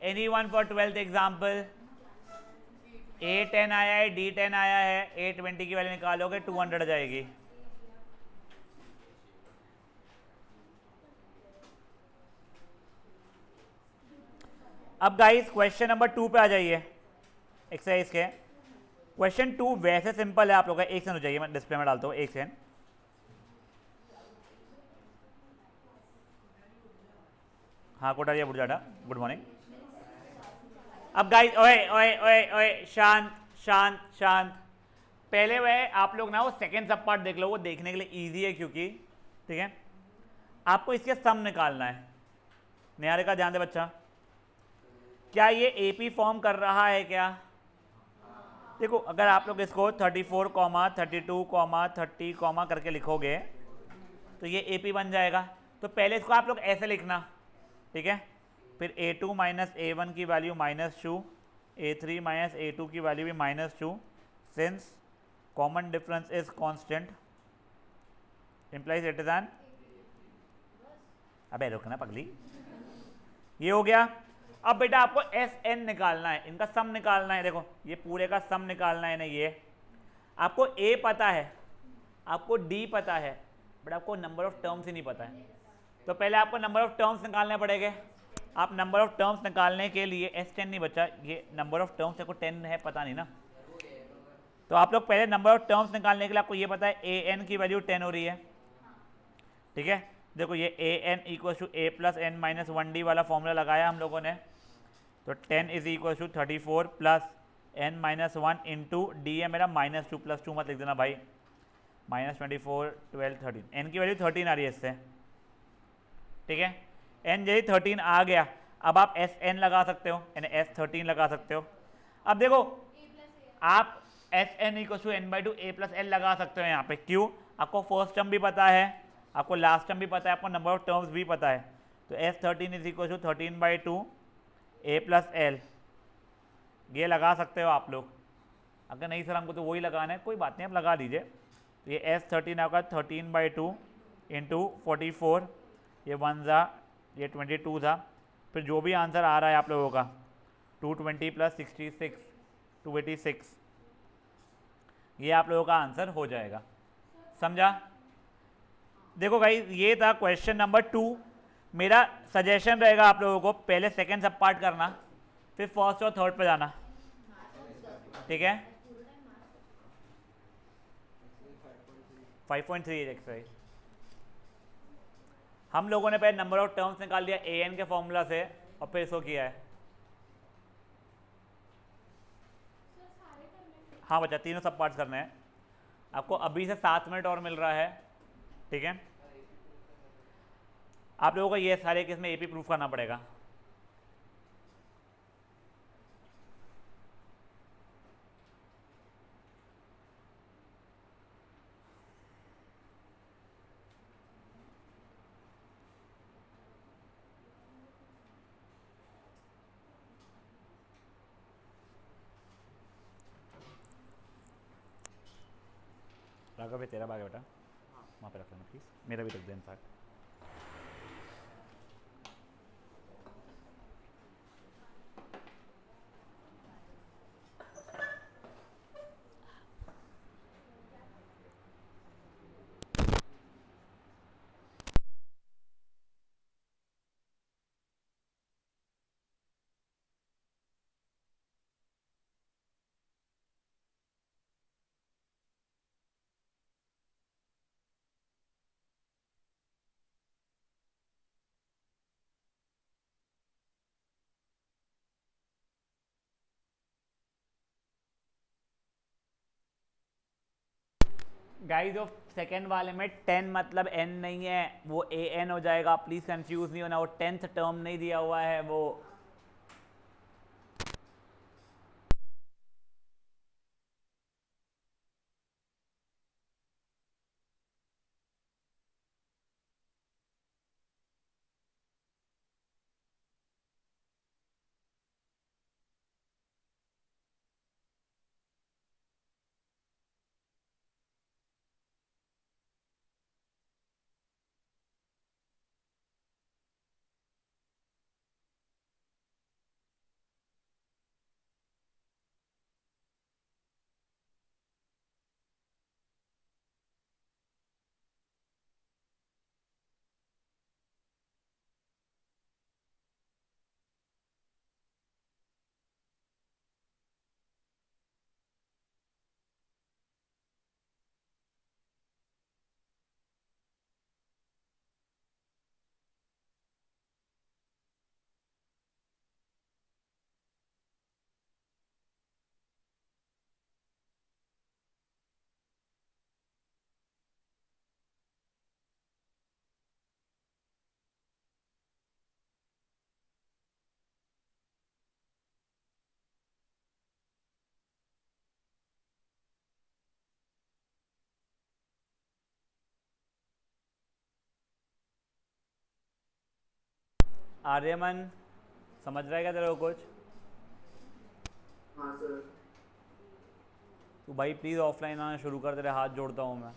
Anyone for 12th example? A10 आया है, D10 आया है, A20 की वैल्यू निकालोगे 200 जाएगी। अब गाइस क्वेश्चन नंबर 2 पे आ जाइए एक्सरसाइज के। क्वेश्चन 2 वैसे सिंपल है, आप लोग का एक सेकंड हो जाइए, मैं डिस्प्ले में डालता हूँ, एक सेकंड। हाँ कोटारिया बुढ़ाटा, गुड मॉर्निंग। अब गाइस ओए ओए ओए ओए शांत शांत शांत। पहले वह आप लोग ना वो सेकेंड सब पार्ट देख लो, वो देखने के लिए इजी है क्योंकि, ठीक है। आपको इसके सम निकालना है। निहारे का ध्यान दे बच्चा, क्या ये एपी फॉर्म कर रहा है क्या? देखो अगर आप लोग इसको 34, 32, 30 करके लिखोगे तो ये एपी बन जाएगा। तो पहले इसको आप लोग ऐसे लिखना, ठीक है। फिर A2 माइनस A1 की वैल्यू -2, A3 माइनस A2 की वैल्यू भी -2, since common difference is constant, implies it is an अबे रुकना पगली, ये हो गया। अब बेटा आपको एस एन निकालना है, इनका सम निकालना है। देखो ये पूरे का सम निकालना है ना, ये आपको ए पता है, आपको डी पता है, बट आपको नंबर ऑफ टर्म्स ही नहीं पता है। तो पहले आपको नंबर ऑफ टर्म्स निकालने पड़ेंगे। आप नंबर ऑफ टर्म्स निकालने के लिए एस 10 नहीं बचा, ये नंबर ऑफ टर्म्स को 10 है पता नहीं ना, तो आप लोग पहले नंबर ऑफ टर्म्स निकालने के लिए आपको ये पता है ए एन की वैल्यू 10 हो रही है, ठीक है। देखो ये a n equal to A plus N minus 1D वाला फॉर्मूला लगाया हम लोगों ने, तो 10 is equal to 34 plus N minus 1 into d है मेरा -2 + 2 मत लिख देना भाई, -24 12 13, एन की वैल्यू 13 आ रही है इससे, ठीक है। एन यदि 13 आ गया, अब आप एस एन लगा सकते हो, यानी एस 13 लगा सकते हो। अब देखो आप S N equal to N by two A plus L लगा सकते हो यहाँ पे, क्यों? आपको फर्स्ट टर्म भी पता है, आपको लास्ट टर्म भी पता है, आपको नंबर ऑफ टर्म्स भी पता है। तो S 13 is equal to 13/2 A plus L, ये लगा सकते हो आप लोग। अगर नहीं सर हमको तो वही लगाना है, कोई बात नहीं, आप लगा दीजिए। ये एस 13 आपका 13/2 इंटू 44, ये 1 था, ये 22 था, फिर जो भी आंसर आ रहा है आप लोगों का 220 प्लस 66 286, ये आप लोगों का आंसर हो जाएगा। समझा? देखो भाई ये था क्वेश्चन नंबर 2। मेरा सजेशन रहेगा आप लोगों को पहले सेकंड सब पार्ट करना, फिर फर्स्ट और थर्ड पे जाना, ठीक है। 5.3 एक्सरसाइज हम लोगों ने पहले नंबर ऑफ टर्म्स निकाल दिया ए एन के फॉर्मूला से, और फिर इसको किया है। हाँ बच्चा, तीनों सब पार्ट्स करने हैं आपको। अभी से 7 मिनट और मिल रहा है, ठीक है। आप लोगों को ये सारे केस में एपी प्रूफ करना पड़ेगा। राघव भाई तेरा बैग है बेटा, वहाँ पे रख लेना प्लीज़, मेरा भी रख दे इनफैक्ट। गाइस ऑफ सेकेंड वाले में 10 मतलब n नहीं है, वो ए एन हो जाएगा, प्लीज कंफ्यूज नहीं होना, वो 10th टर्म नहीं दिया हुआ है वो। आर्यमन समझ रहा है क्या तेरे को कुछ? हाँ सर। तू भाई प्लीज़ ऑफलाइन आना शुरू कर, तेरे हाथ जोड़ता हूँ मैं।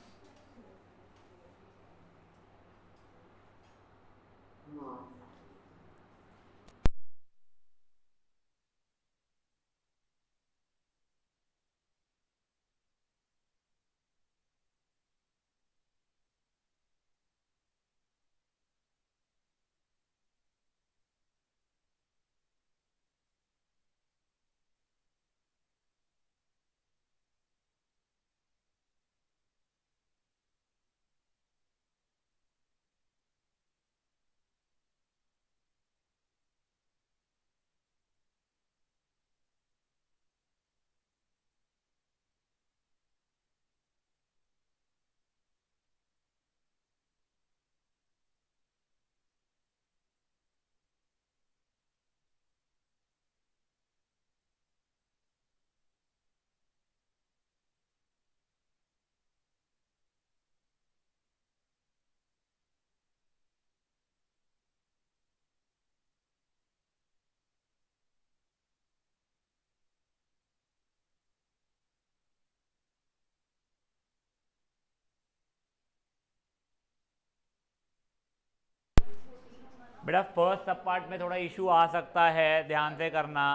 बेटा फर्स्ट सब पार्ट में थोड़ा इशू आ सकता है, ध्यान से करना।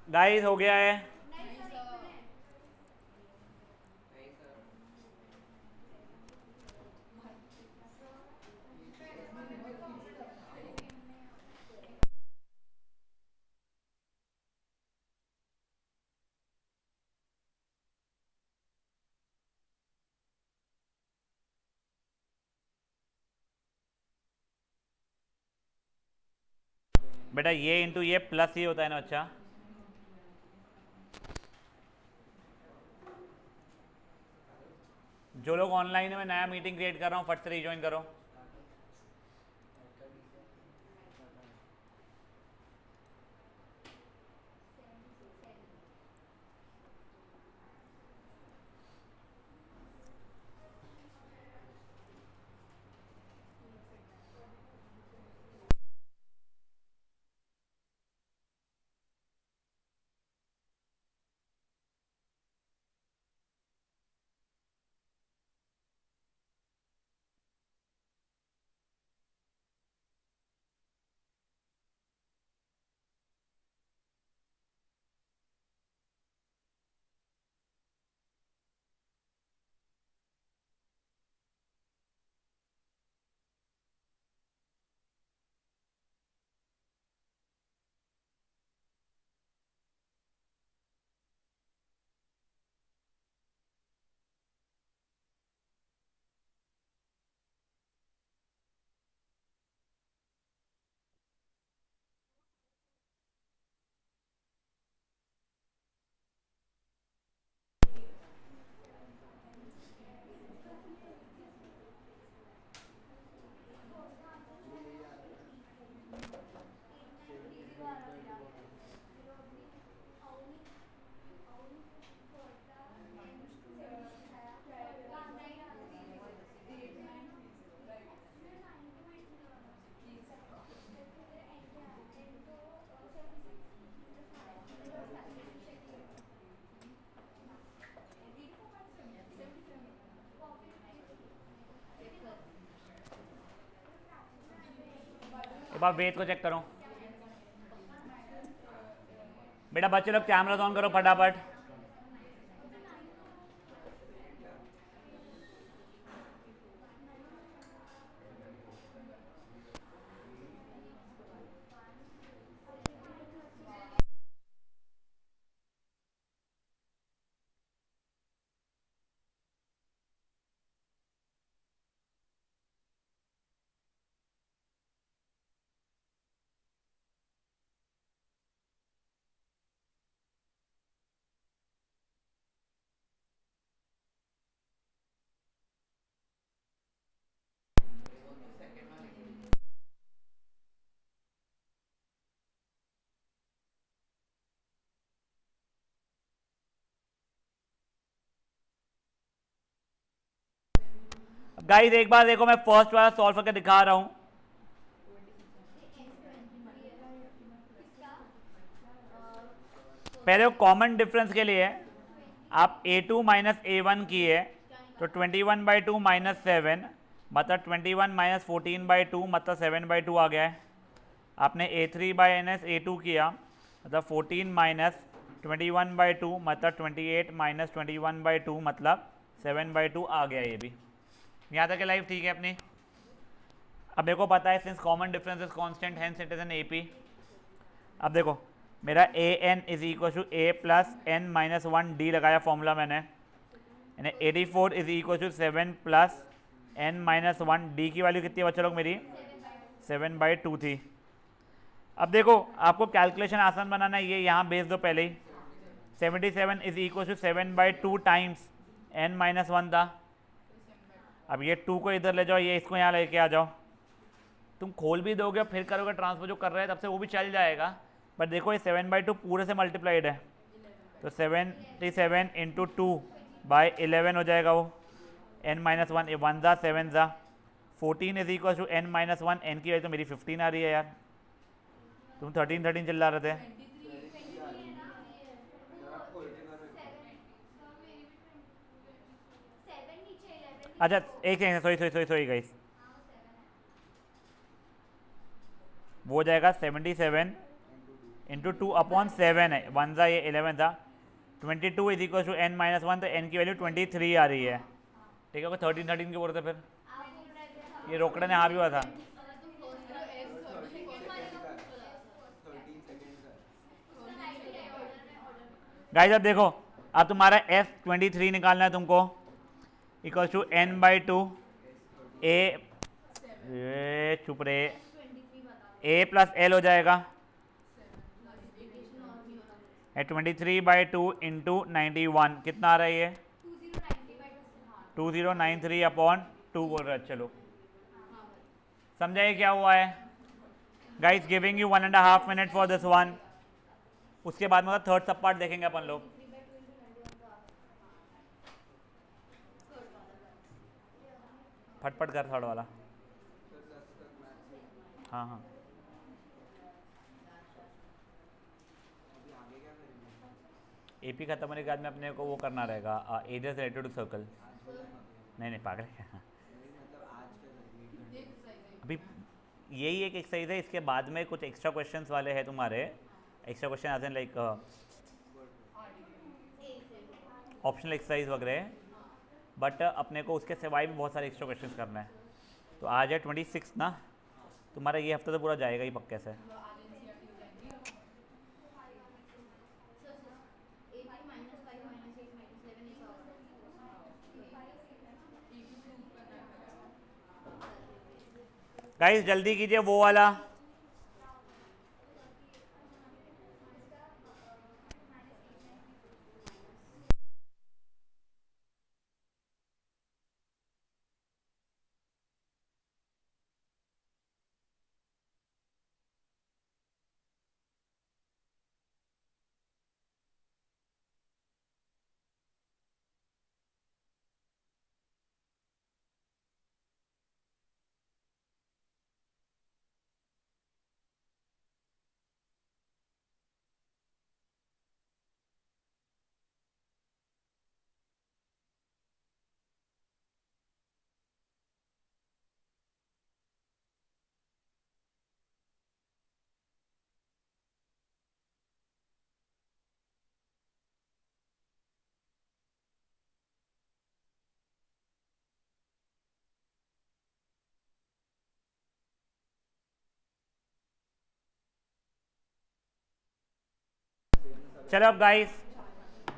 गाइस हो गया है। बेटा ये इंटू ये प्लस ही होता है ना अच्छा। जो लोग ऑनलाइन है, मैं नया मीटिंग क्रिएट कर रहा हूँ, फट से रिज्वाइन करो। एक बार वेट को चेक करो। बेटा बच्चे लोग कैमरा ऑन करो फटाफट। गाइस एक बार देखो, मैं फर्स्ट वाला सॉल्व करके दिखा रहा हूं। पहले वो कॉमन डिफरेंस के लिए है। आप A2 माइनस A1 किए तो 21/2 माइनस 7 मतलब 21 माइनस 14/2 मतलब 7/2 आ गया है। आपने A3 माइनस A2 किया मतलब 14 माइनस 21/2 मतलब 28 माइनस 21/2 मतलब 7/2 आ गया ये भी। यहाँ तक लाइफ ठीक है अपनी। अब देखो पता है since common difference is constant hence it is an AP। अब देखो मेरा AN is equal to A plus N minus 1 D लगाया फॉर्मूला मैंने, यानी 84 is equal to 7 plus N minus 1 D की वैल्यू कितनी है बच्चे लोग मेरी 7/2 थी। अब देखो आपको कैलकुलेशन आसान बनाना है, ये यहाँ भेज दो पहले ही। 77 is equal to 7/2 times N minus 1 था। अब ये 2 को इधर ले जाओ, ये इसको यहाँ लेके आ जाओ। तुम खोल भी दोगे फिर करोगे ट्रांसफर जो कर रहे हैं तब से वो भी चल जाएगा, बट देखो ये 7/2 पूरे से मल्टीप्लाइड है तो 77 इंटू 2/11 हो जाएगा वो। N माइनस 1 1 ज़ा 7 ज़ा 14 is equal to N minus 1। N की वैल्यू तो मेरी 15 आ रही है यार, तुम 13 चिल्ला रहे थे। अच्छा एक सेकंड, सॉरी गाइस, वो हो जाएगा 77 इंटू 2/7 है, 1 ज़ा ये 11 था। 22 is equal to N minus 1 तो N की वैल्यू 23 आ रही है। ठीक है, 13 क्यों बोल रहे थे फिर? ये रोकड़े ने हाँ भी हुआ था। गाइस अब देखो, अब तुम्हारा S23 निकालना है तुमको, इक्वल टू N/2 चुप रहे A प्लस L हो जाएगा 23/2 इंटू 91 कितना आ रहा है ये 2093/2 बोल रहे हैं। चलो समझाइए क्या हुआ है guys. Giving you 1.5 minute for this one, उसके बाद मतलब थर्ड सब पार्ट देखेंगे अपन लोग। फटफट कर थर्ड वाला। हाँ हाँ AP खत्म होने के बाद में अपने को वो करना रहेगा एरिया रिलेटेड टू सर्कल। नहीं पागल है अभी यही एक एक्सरसाइज है, इसके बाद में कुछ एक्स्ट्रा क्वेश्चंस वाले हैं तुम्हारे। एक्स्ट्रा क्वेश्चन आते हैं लाइक ऑप्शनल एक्सरसाइज वगैरह, बट अपने को उसके सिवाय भी बहुत सारे एक्स्ट्रा क्वेश्चंस करना है। तो आज है 26 ना, तुम्हारा ये हफ्ता तो पूरा जाएगा ही पक्के से। गाइस जल्दी कीजिए वो वाला। चलो अब गाइस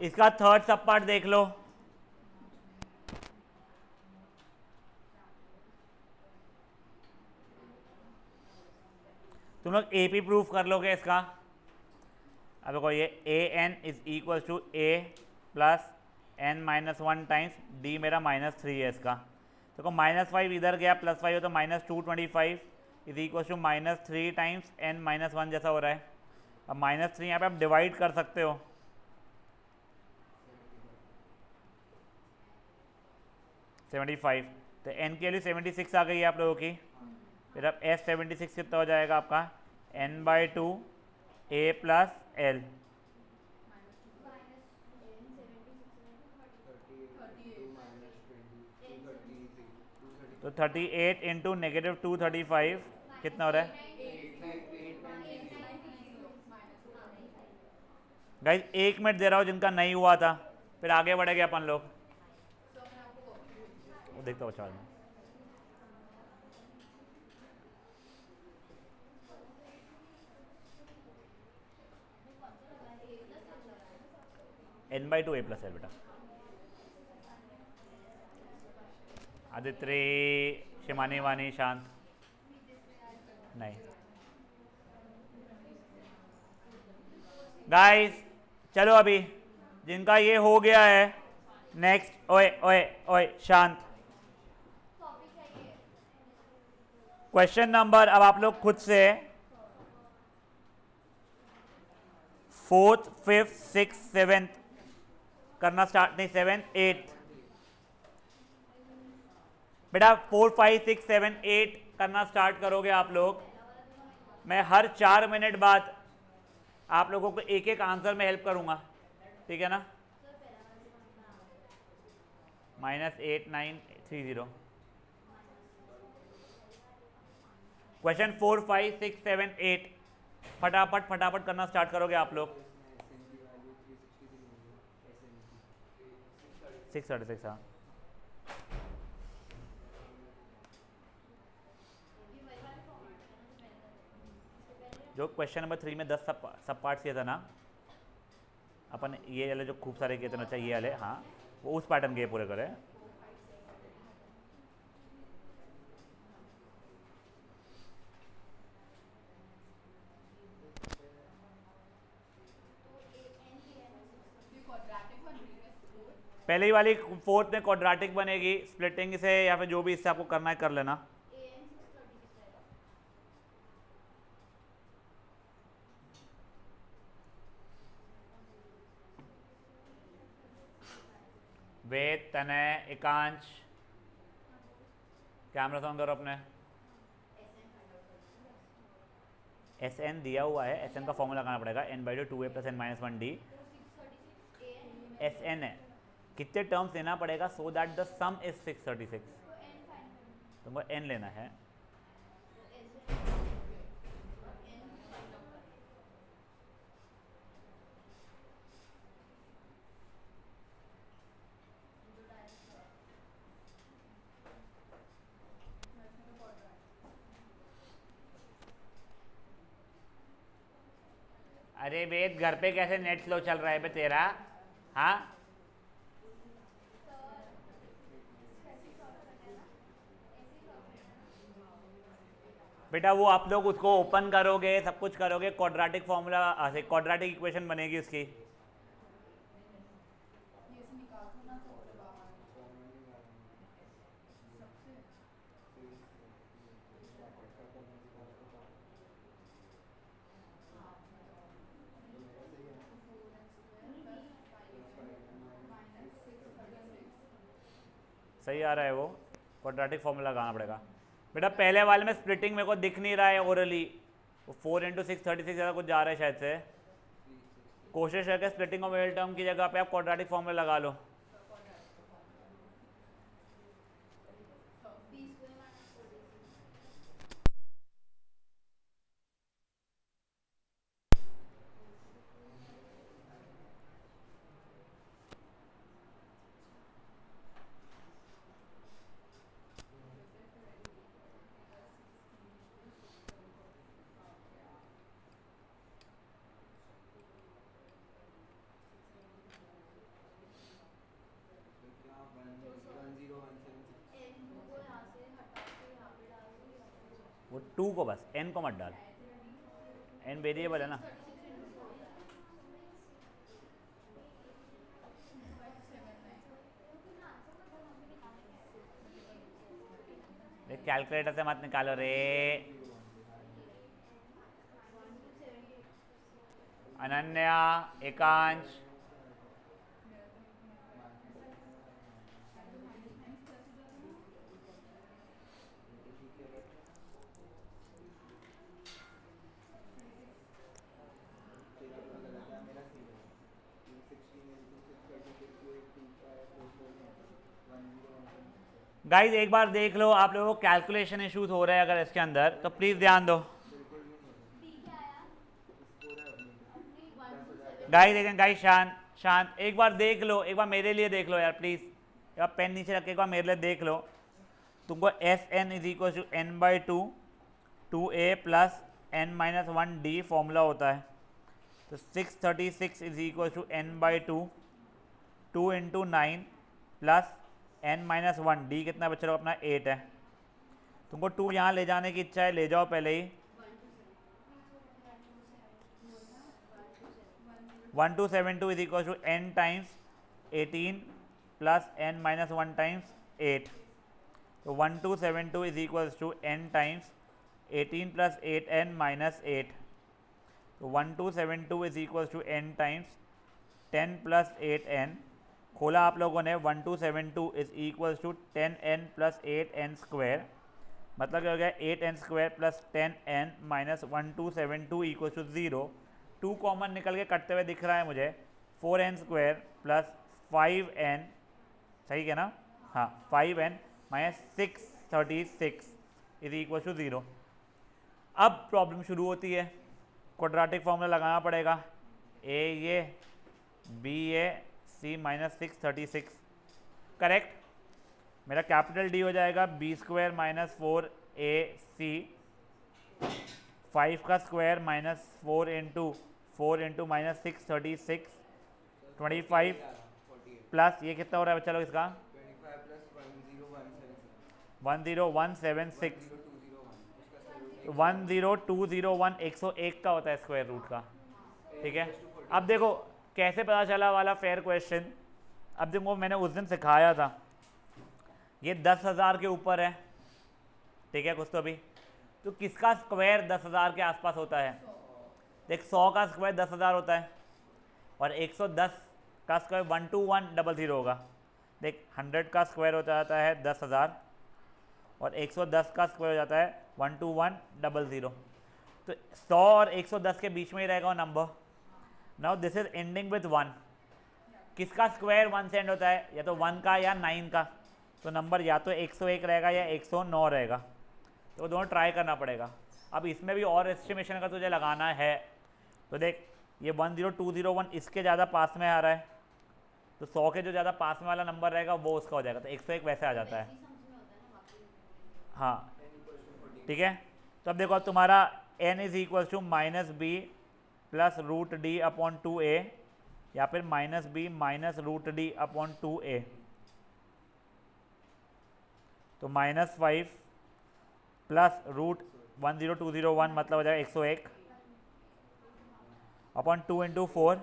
इसका थर्ड सब पार्ट देख लो। तुम लोग AP प्रूफ कर लोगे इसका। अब देखो ये AN is equal to A plus N minus 1 times D मेरा -3 है इसका। देखो -5 इधर गया, +5 हो तो -225 is equal to -3 times N minus 1 जैसा हो रहा है। अब -3 यहाँ पे आप डिवाइड कर सकते हो, -75 तो N की वैल्यू 76 आ गई है आप लोगों की। फिर अब S76 कितना हो जाएगा आपका N/2 A प्लस L। तो 38 इंटू नेगेटिव 235 कितना हो रहा है गाइस? 1 मिनट दे रहा हूँ जिनका नहीं हुआ था, फिर आगे बढ़ेंगे अपन लोग। वो देखता हूँ चार्ज में। n/2 a प्लस है बेटा। आदित्य, शिमानी, वानी, शांत नहीं। गाइस चलो अभी जिनका ये हो गया है नेक्स्ट। ओए ओए ओए शांत। क्वेश्चन नंबर, अब आप लोग खुद से 4th 5th 6th 7th करना स्टार्ट, नहीं 7th 8th बेटा 4 5 6 7 8 करना स्टार्ट करोगे आप लोग। मैं हर 4 मिनट बाद आप लोगों को एक एक आंसर में हेल्प करूंगा, ठीक है ना? -8930। क्वेश्चन 4 5 6 7 8 फटाफट फटाफट करना स्टार्ट करोगे आप लोग। 636। हाँ जो क्वेश्चन नंबर 3 में 10 सब पार्ट्स किया था ना अपन, ये वाले जो खूब सारे किए थे ना, चाहिए ये वाले, हाँ वो उस पैटर्न के पूरे करे। पहले ही वाली 4th में क्वाड्रेटिक बनेगी, स्प्लिटिंग से या फिर जो भी इससे आपको करना है कर लेना। वेद, तनय, एकांश, कैमरा ऑन करो अपने। SN दिया हुआ है, SN का फॉर्मूला लगाना पड़ेगा, n/2 2a + n - 1d। SN है, कितने टर्म्स लेना पड़ेगा so that the some is 636। तुमको n लेना है। अरे वेद, घर पे कैसे नेट स्लो चल रहा है बे तेरा? हाँ बेटा, वो आप लोग उसको ओपन करोगे, सब कुछ करोगे, क्वाड्रेटिक फॉर्मूला, क्वाड्रेटिक इक्वेशन बनेगी उसकी। सही आ रहा है वो, क्वाड्रेटिक फॉर्मूला लगाना पड़ेगा बेटा। पहले वाले में स्प्लिटिंग मेरे को दिख नहीं रहा है ओरली, वो 4 × 6 36 ज़्यादा कुछ जा रहा है शायद से। कोशिश करके स्प्लिटिंग ऑफ मिडिल टर्म की जगह पे आप क्वाड्रेटिक फॉर्मूला लगा लो। वो 2 को बस, n को मत डाल, n वेरिएबल है ना। कैलकुलेटर से मत निकालो रे। अनन्या, एकांश, गाइज एक बार देख लो, आप लोगों को कैलकुलेशन इश्यूज हो रहे हैं अगर इसके अंदर तो प्लीज़ ध्यान दो। गाइज देखें, गाइज शांत शांत, एक बार देख लो, एक बार मेरे लिए देख लो यार प्लीज़, एक बार पेन नीचे रख के एक बार मेरे लिए देख लो। तुमको S N is equal to N by two A plus N minus one D formula होता है। तो 636 is equal to N by two into 9 plus N minus one, D कितना बच्चा लोग अपना 8 है। तुमको 2 यहाँ ले जाने की इच्छा है, ले जाओ पहले ही। 1272 is equal to N times 18 plus N minus one times 8। तो 1272 is equal to N times 18 plus 8n minus 8। तो 1272 is equal to N times 10 plus 8n। खोला आप लोगों ने, 1272 is equal to 10n plus 8n square, मतलब क्या हो गया 8n square plus 10n minus 1272 equal to 0। 2 common निकल के कटते हुए दिख रहा है मुझे, 4n स्क्वायर प्लस 5n, सही है ना, हाँ 5n minus 636 is equal to 0। अब प्रॉब्लम शुरू होती है, क्वाड्रेटिक फॉर्मूला लगाना पड़ेगा, ए ये बी ए सी माइनस 636, करेक्ट। मेरा कैपिटल डी हो जाएगा बी स्क्वायर माइनस 4ac, 5 का square minus 4 into minus 636, 25 plus ये कितना हो रहा है बच्चा लोग इसका 10176, 10201 101 का होता है स्क्वायर रूट का, ठीक है। अब देखो कैसे पता चला वाला फेयर क्वेश्चन। अब देखो मैंने उस दिन सिखाया था, ये 10,000 के ऊपर है, ठीक है कुछ तो भी, तो किसका स्क्वायर 10,000 के आसपास होता है। देख 100 का स्क्वायर 10,000 होता है और 110 का स्क्वायर 12100 होगा। देख 100 का स्क्वायर हो जाता है 10,000 और 110 का स्क्वायर हो जाता है 12100। तो 100 और 110 के बीच में ही रहेगा वो number. Now this is ending with 1। किसका स्क्वायर 1 से एंड होता है, या तो 1 का या 9 का, तो नंबर या तो 101 रहेगा या 109 रहेगा, तो दोनों ट्राई करना पड़ेगा। अब इसमें भी और एस्टिमेशन अगर तुझे लगाना है तो देख ये 10201 इसके ज़्यादा पास में आ रहा है, तो 100 के जो ज़्यादा पास में वाला नंबर रहेगा वो उसका हो जाएगा, तो 101 वैसे आ जाता है। हाँ ठीक है, तो अब देखो अब तुम्हारा n is equal to minus B plus root D upon 2a या फिर minus B minus root D upon 2a। तो -5 प्लस रूट 10201 मतलब हो जाएगा 101 अपॉन 2 इंटू 4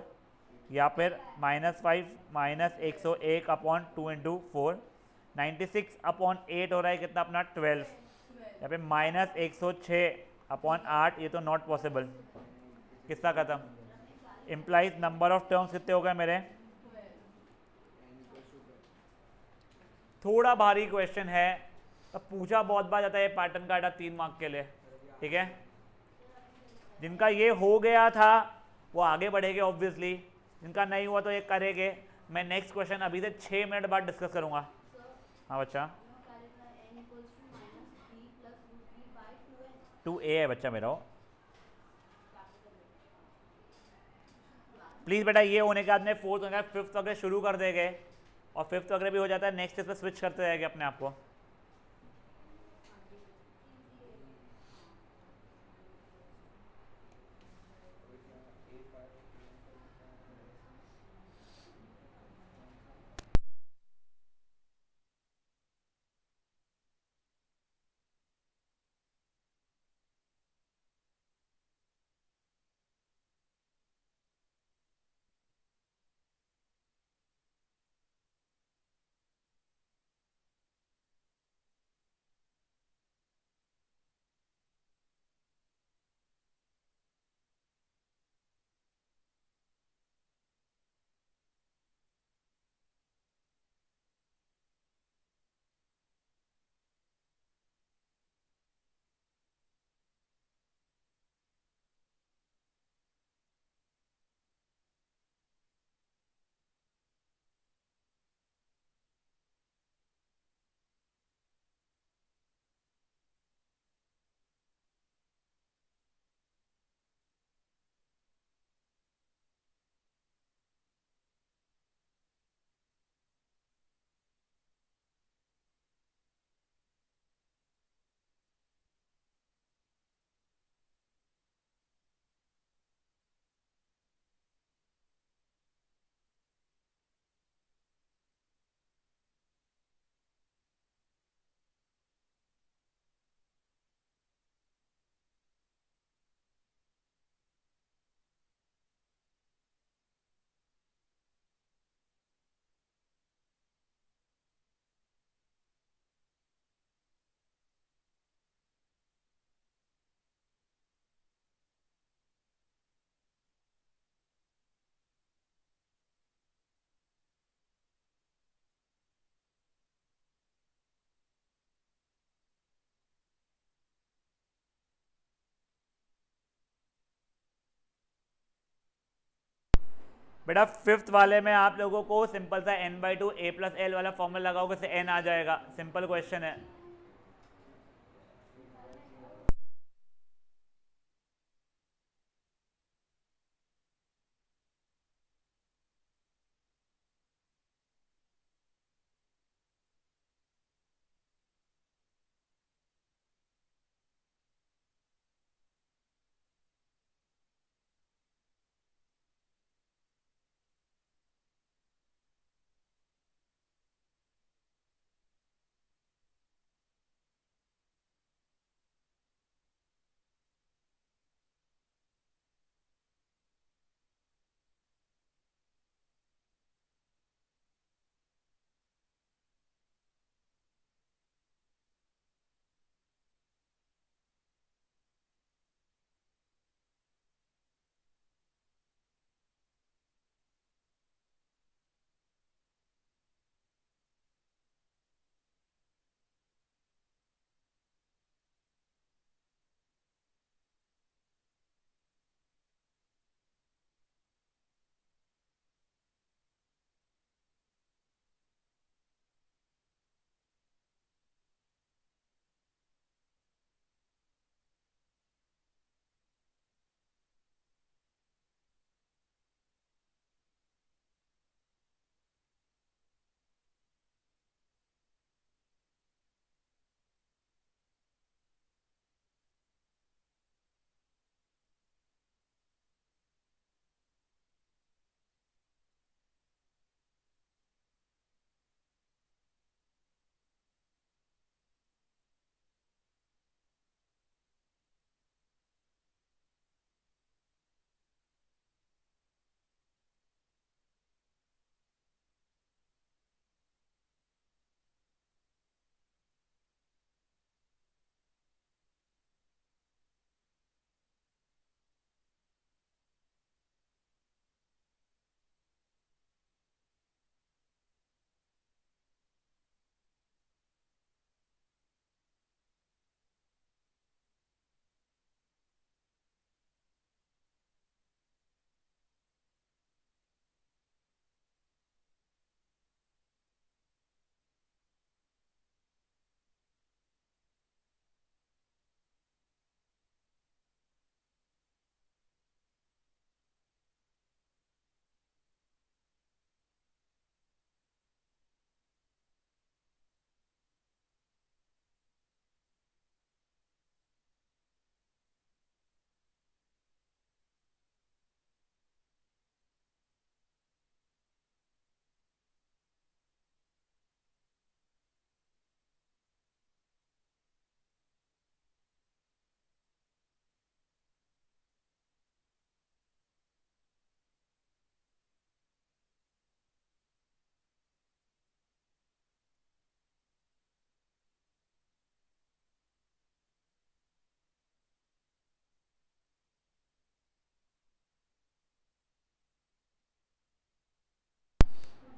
या फिर -5 माइनस 101 अपॉन 2 इंटू 4। 96 अपॉन 8 हो रहा है कितना अपना 12, या फिर माइनस 106 अपॉन 8, ये तो नॉट पॉसिबल। किसका खत्म, इम्प्लाइज नंबर ऑफ टर्म्स कितने हो गए मेरे। थोड़ा भारी क्वेश्चन है, अब पूछा बहुत बार जाता है ये पैटर्न का आटा 3 मार्क के लिए, ठीक है। जिनका ये हो गया था वो आगे बढ़ेंगे ऑब्वियसली, जिनका नहीं हुआ तो ये करेंगे। मैं नेक्स्ट क्वेश्चन अभी से 6 मिनट बाद डिस्कस करूंगा। हाँ बच्चा 2a है बच्चा मेरा, प्लीज़ बेटा ये होने के बाद में 4th होने का 5th वगैरह शुरू कर देंगे, और 5th वगैरह भी हो जाता है नेक्स्ट इस पर स्विच करते रहेंगे अपने आप को। बेटा फिफ्थ वाले में आप लोगों को सिंपल सा n/2 a+l वाला फॉर्मूला लगाओगे से n आ जाएगा, सिंपल क्वेश्चन है।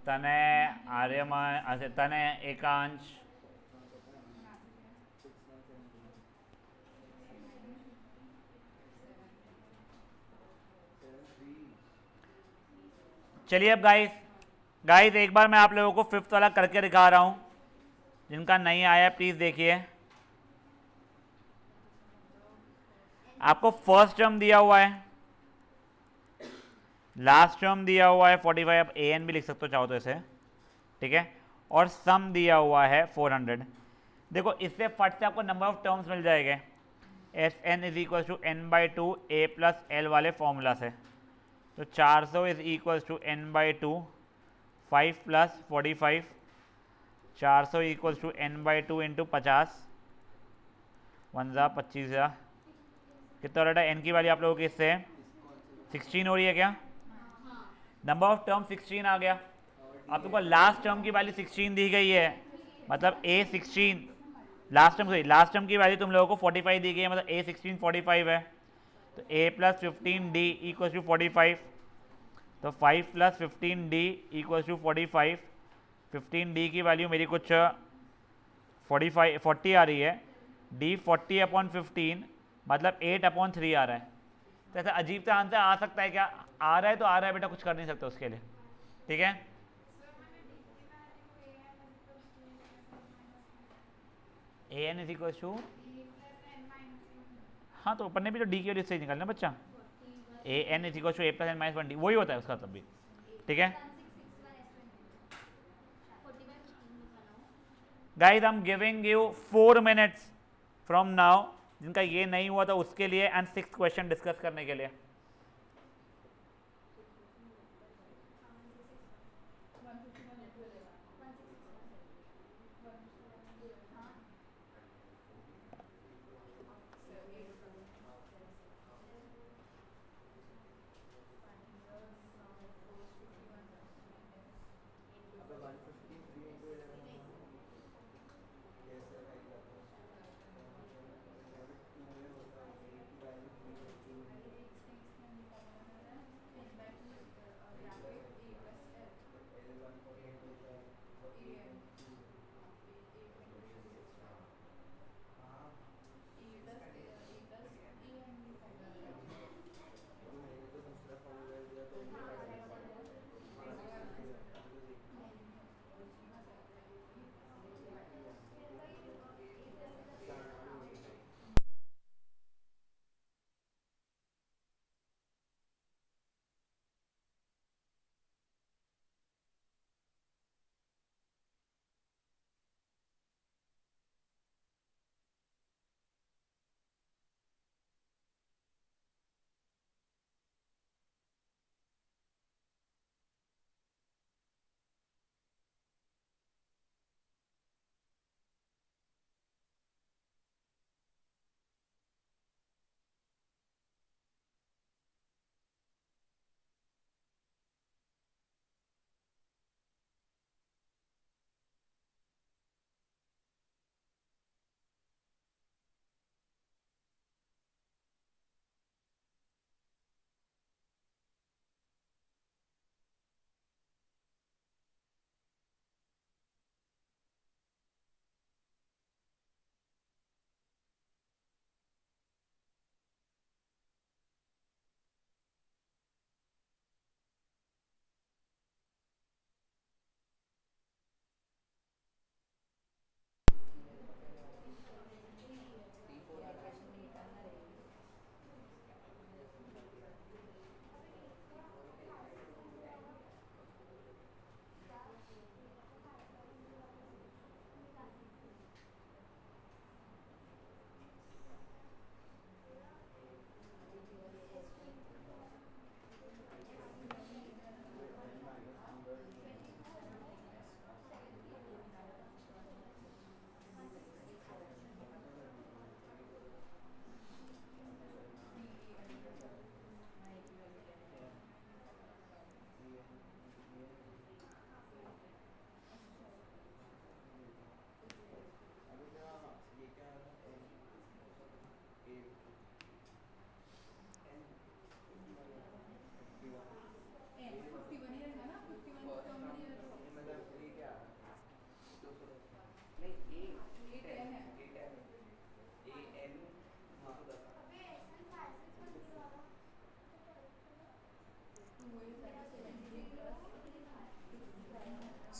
तनय, आर्यमान, अच्छा तनय, एकांश, चलिए अब गाइस गाइस एक बार मैं आप लोगों को फिफ्थ वाला करके दिखा रहा हूं, जिनका नहीं आया प्लीज देखिए। आपको फर्स्ट टर्म दिया हुआ है, लास्ट टर्म दिया हुआ है 45, आप an भी लिख सकते हो चाहो तो इसे, ठीक है, और सम दिया हुआ है 400। देखो इससे फट से आपको नंबर ऑफ टर्म्स मिल जाएंगे, S N is equal to n/2 a+l वाले फॉर्मूला से। तो 400 is equal to n/2 5 + 45, 400 equal to n/2 into 50, 1 25 कितना हो रहा है, n की वैल्यू आप लोगों की इससे 16 हो रही है क्या? नंबर ऑफ टर्म 16 आ गया। आप लोगों को लास्ट टर्म की वैल्यू 16 दी गई है, मतलब a16 लास्ट टर्म की वैल्यू तुम लोगों को 45 दी गई है, मतलब a16 45 है। तो a + 15d इक्वल टू 45, तो 5 + 15d इक्वल टू 45। 15d की वैल्यू मेरी कुछ 40 आ रही है, d 40/15 मतलब 8/3 आ रहा है। तो ऐसा अजीब सा आंसर आ सकता है क्या? आ रहा है तो आ रहा है बेटा, कुछ कर नहीं सकते उसके लिए, ठीक है। ए एन इज इक्वल टू, हाँ तो अपन ने भी तो डी की वैल्यू से ही निकालना बच्चा, a n is equal to A plus N minus 1 d, वही होता है उसका तब भी, ठीक है। Guys I am giving you 4 minutes from now, जिनका ये नहीं हुआ था उसके लिए, एंड 6 क्वेश्चन डिस्कस करने के लिए।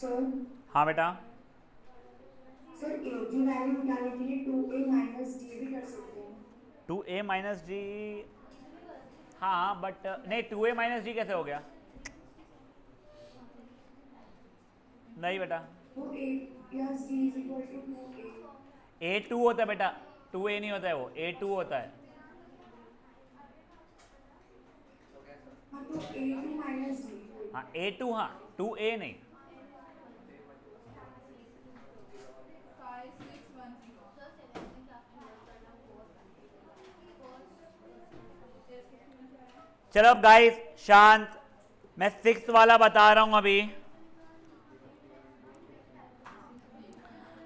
सर हाँ बेटा, सर ए की वैल्यू निकालने के लिए 2a माइनस डी भी कर सकते हैं। 2a माइनस डी, हाँ बट नहीं, 2a माइनस डी कैसे हो गया? नहीं बेटा, तो a plus D is equal to 2a। a2 होता है बेटा, 2a नहीं होता है, वो a2 होता है। हाँ तो a2 माइनस डी। हाँ a2, हाँ 2a नहीं। चलो गाइस शांत, मैं 6 वाला बता रहा हूं अभी।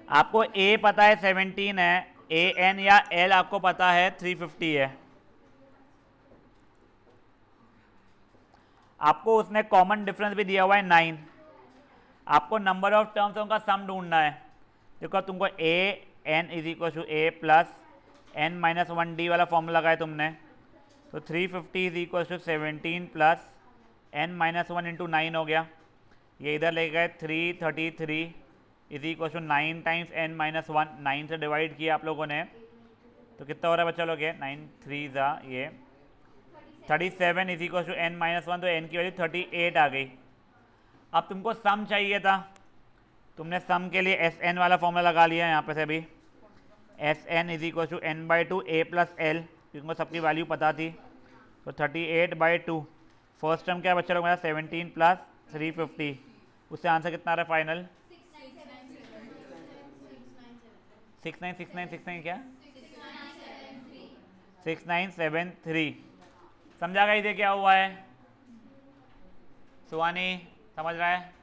आपको a पता है 17 है, a n या l आपको पता है 350 है। आपको उसने कॉमन डिफरेंस भी दिया हुआ है 9। आपको नंबर ऑफ टर्म्स का सम ढूंढना है। देखो तुमको a n is equal to a plus n minus 1 d वाला फॉर्मूला लगाया तुमने, तो 350 is equal to 17 plus n-1 into 9 हो गया, ये इधर ले गए 333 is equal to 9 times n-1, 9 से डिवाइड किया आप लोगों ने, तो कितना हो रहा है बच्चा लोग, 9 3 ज़ा ये 37 इज इक्वल टू n-1, तो n की वैल्यू 38 आ गई। अब तुमको सम चाहिए था, तुमने सम के लिए एस एन वाला फॉर्मूला लगा लिया यहाँ पे से भी, S N is equal to n/2 a plus L, तुमको सबकी वैल्यू पता थी, तो 38/2। फर्स्ट टर्म क्या बच्चा लोग मेरा 17 प्लस 350, उससे आंसर कितना आ रहा है फाइनल 6969 क्या 6973। समझा गई थी क्या हुआ है सुहानी, समझ रहा है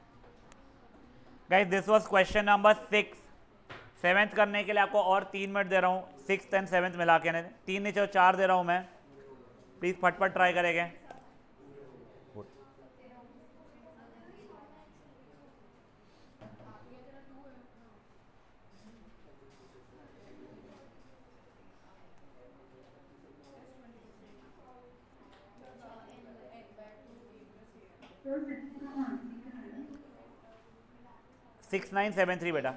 guys? This was question number 6। 7th करने के लिए आपको और 3 मिनट दे रहा हूँ, 6th एंड 7th मिला के, 3 नहीं चलो 4 दे रहा हूँ मैं, प्लीज़ फटफट ट्राई करेंगे। सर 6973 बेटा।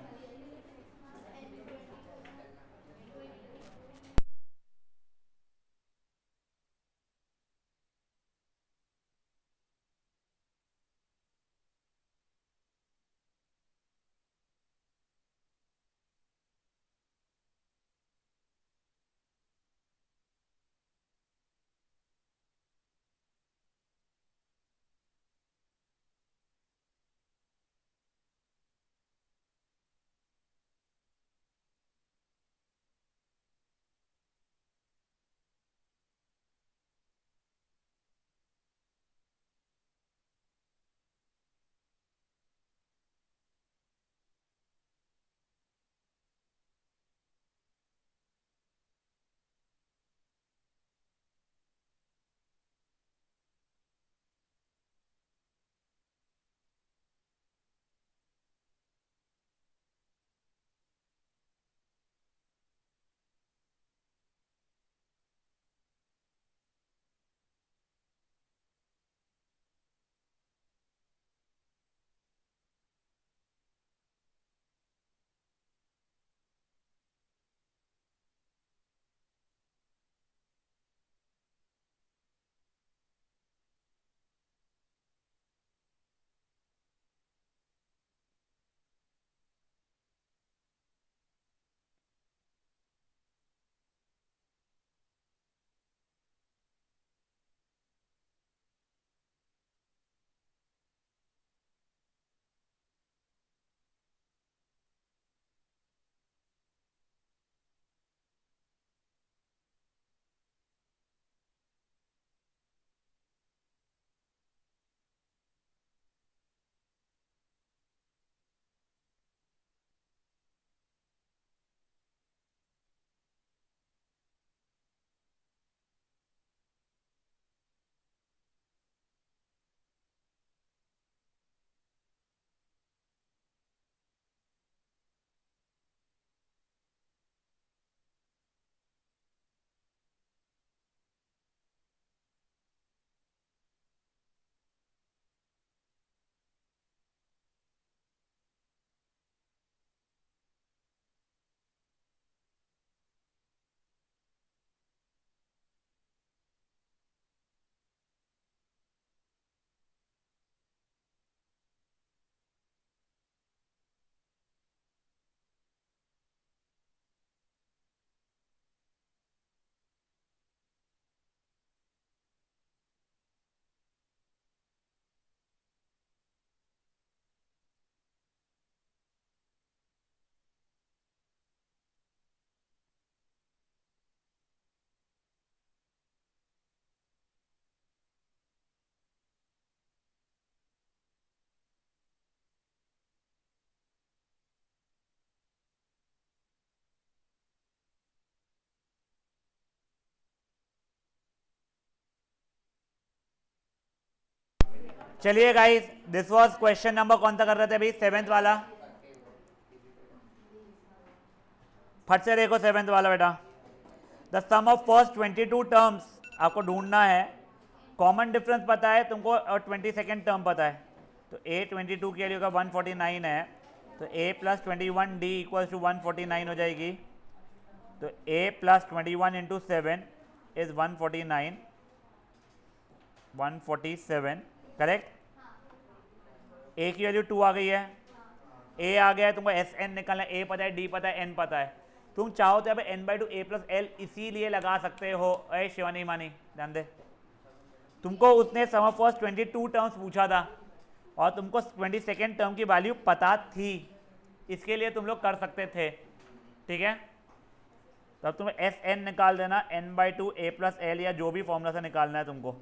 चलिए guys, this was question number कौन सा कर रहे थे अभी, 7th वाला, फट से देखो 7th वाला बेटा। The sum of first 22 terms आपको ढूंढना है, कॉमन डिफरेंस पता है तुमको और 22nd टर्म पता है, तो a 22 के लिए होगा 149 है, तो a plus 21 d equals to 149 हो जाएगी, तो a plus 21 into 7 is 149, 147 correct. a की वैल्यू 2 आ गई है, a आ गया है, तुमको एस एन निकालना है, a पता है, d पता है, n पता है, तुम चाहो तो यहाँ पे n/2 a प्लस l इसीलिए लगा सकते हो। अरे शिवानी मानी ध्यान दे, तुमको उसने सम ऑफ फर्स्ट 22 टर्म्स पूछा था और तुमको 22nd टर्म की वैल्यू पता थी, इसके लिए तुम लोग कर सकते थे, ठीक है। तब तुम्हें एस एन निकाल देना, n/2 a प्लस l या जो भी फॉर्मूला से निकालना है तुमको,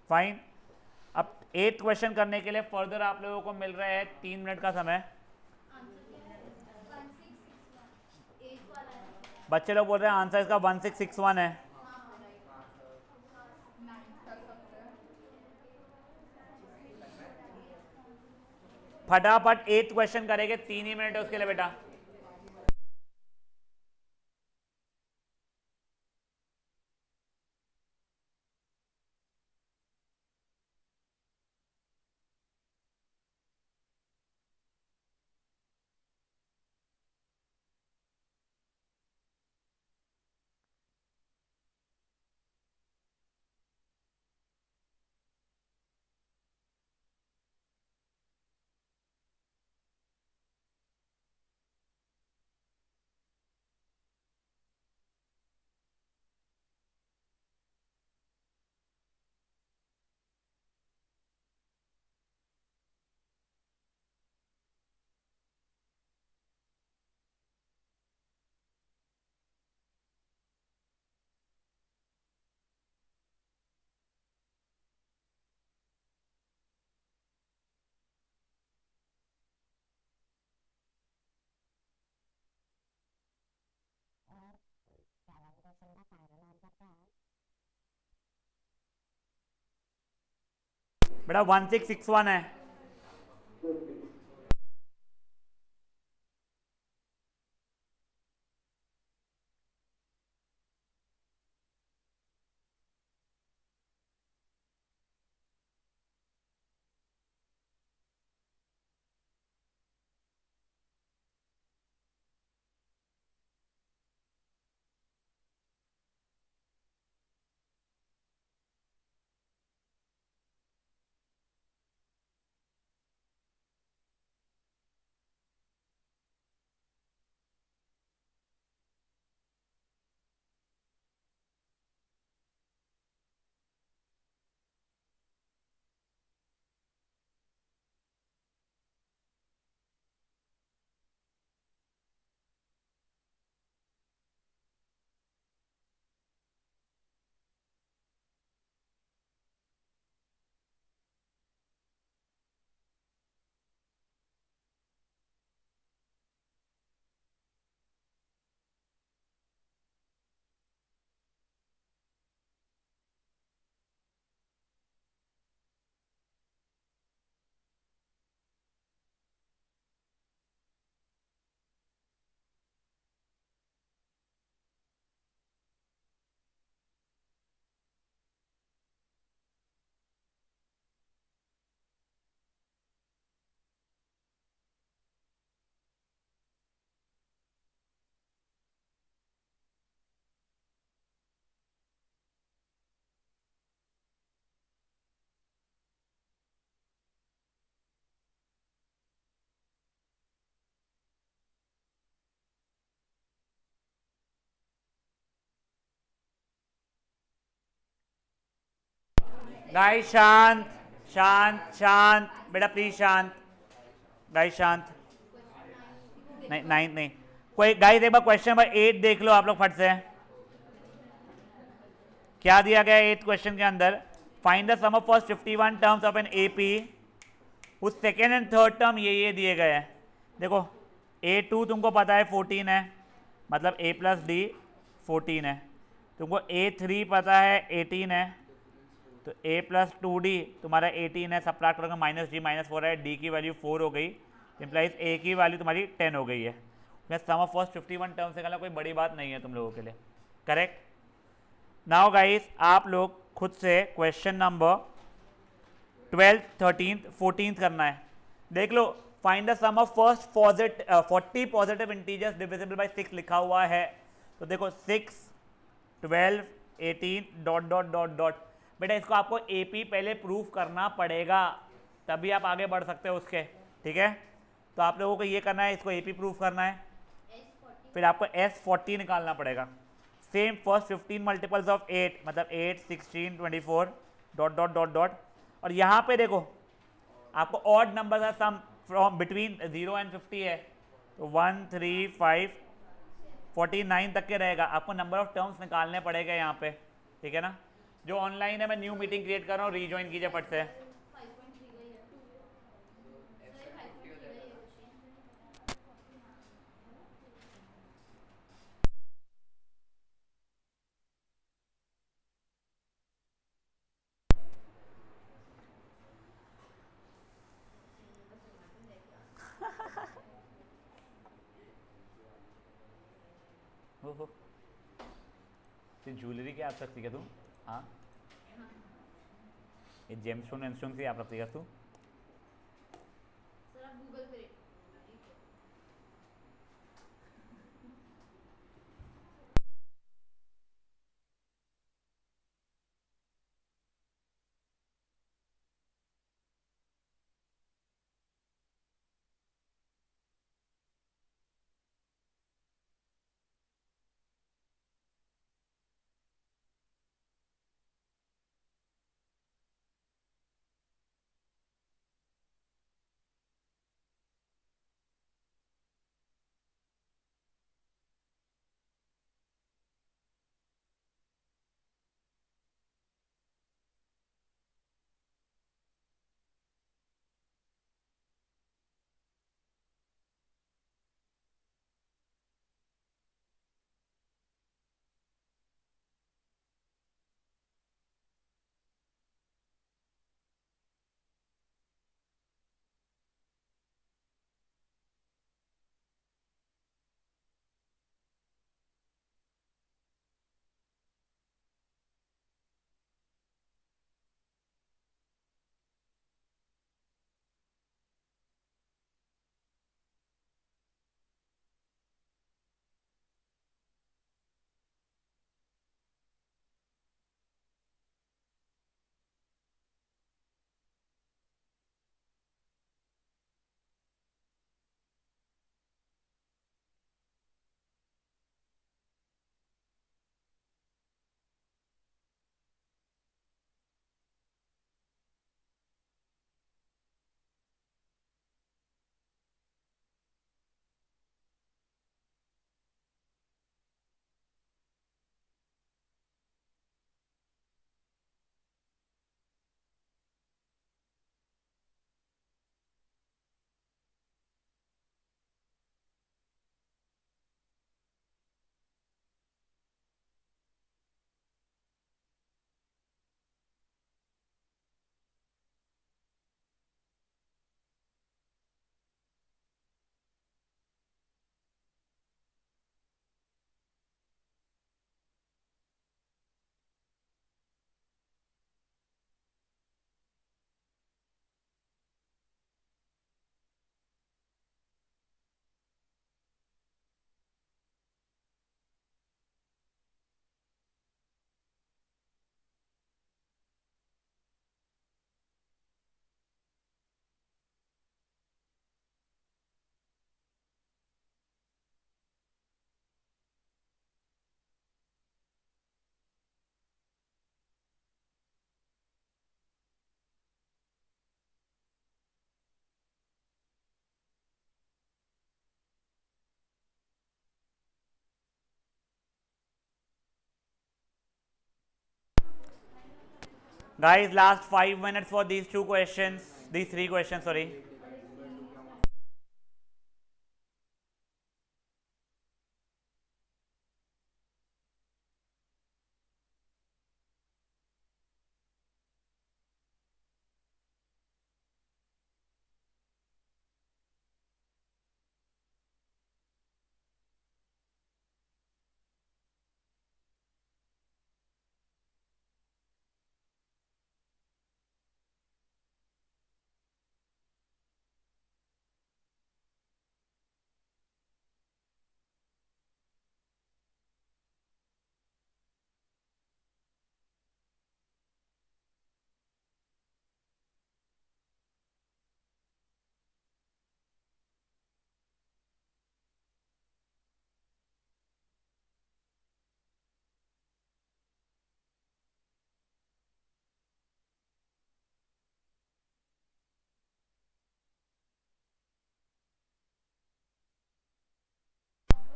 फाइन। अब 8th क्वेश्चन करने के लिए फर्दर आप लोगों को मिल रहा है 3 मिनट का समय। बच्चे लोग बोल रहे हैं आंसर इसका 1661 है। फटाफट 8th क्वेश्चन करेंगे, 3 ही मिनट है उसके लिए बेटा। बेटा 1661 है। गाइस शांत शांत शांत बेटा प्लीज शांत, गाइस शांत। नहीं 9th नहीं, कोई गाइस एक बार क्वेश्चन नंबर 8 देख लो आप लोग फट से, क्या दिया गया है 8th क्वेश्चन के अंदर। Find the sum of first 51 terms of an AP, उस सेकेंड एंड थर्ड टर्म ये दिए गए हैं। देखो a2 तुमको पता है 14 है, मतलब a प्लस डी 14 है, तुमको a3 पता है 18 है, तो a प्लस 2d तुम्हारा 18 है, सब्ट्रैक्ट करोगे माइनस जी माइनस 4 है, d की वैल्यू 4 हो गई, इम्प्लाइज a की वैल्यू तुम्हारी 10 हो गई है। मैं सम ऑफ फर्स्ट 51 टर्म से कहना कोई बड़ी बात नहीं है तुम लोगों के लिए, करेक्ट। नाउ गाइस आप लोग खुद से question number 12th 13th 14th करना है। देख लो, find the sum of first 40 positive integers divisible by 6 लिखा हुआ है। तो देखो 6 12 18 डॉट डॉट डॉट डॉट। बेटा इसको आपको एपी पहले प्रूफ करना पड़ेगा, तभी आप आगे बढ़ सकते हो उसके। ठीक है, तो आप लोगों को ये करना है, इसको एपी प्रूफ करना है, फिर आपको S40 निकालना पड़ेगा। सेम फर्स्ट 15 मल्टीपल्स ऑफ 8 मतलब 8 16 24 डॉट डॉट डॉट डॉट। और यहाँ पे देखो आपको ऑड नंबर का सम फ्रॉम बिटवीन 0 एंड 50 है, तो 1 3 5 49 तक के रहेगा। आपको नंबर ऑफ टर्म्स निकालने पड़ेगा यहाँ पे। ठीक है ना, जो ऑनलाइन है मैं न्यू मीटिंग क्रिएट कर रहा हूँ, रीज्वाइन कीजिए फट से। ओहो, ज्वेलरी क्या आप सकती है तू? हाँ, ये जेमस्टोन वेमस्टोन से आप रखती है तू? Guys, last 5 minutes for these two questions, these three questions, sorry.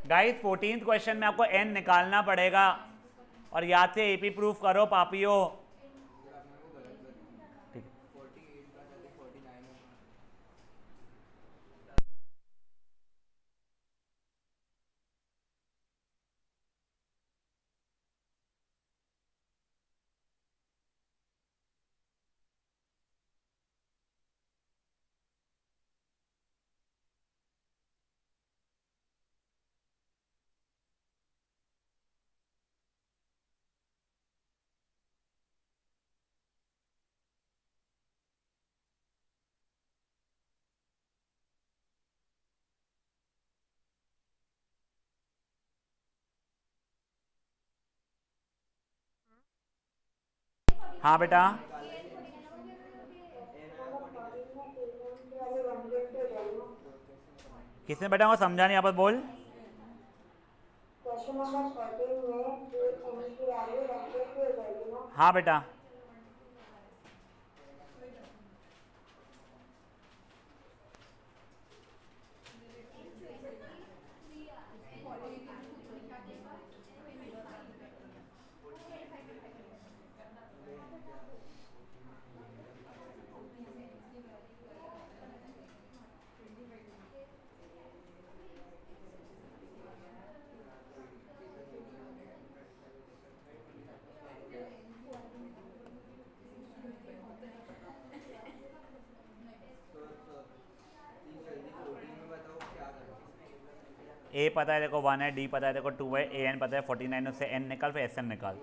Guys 14th question में आपको n निकालना पड़ेगा और याद से एपी प्रूफ करो पापियो। हाँ बेटा, किसने बेटा वो समझा नहीं, आप बोल। क्वेश्चन नंबर 13 में n की वैल्यू 120 हो जाएगी ना? हाँ बेटा, ए पता है देखो 1 है, डी पता है देखो 2 है, ए एन पता है 49, उससे एन निकाल, फिर एस एन निकाल।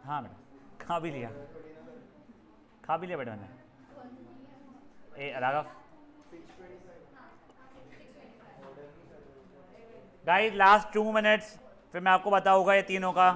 हाँ बेटा, खा भी लिया, खा भी लिया बेटा मैंने। ए राघव, गाइस लास्ट 2 मिनट्स, फिर मैं आपको बताऊंगा ये तीनों का।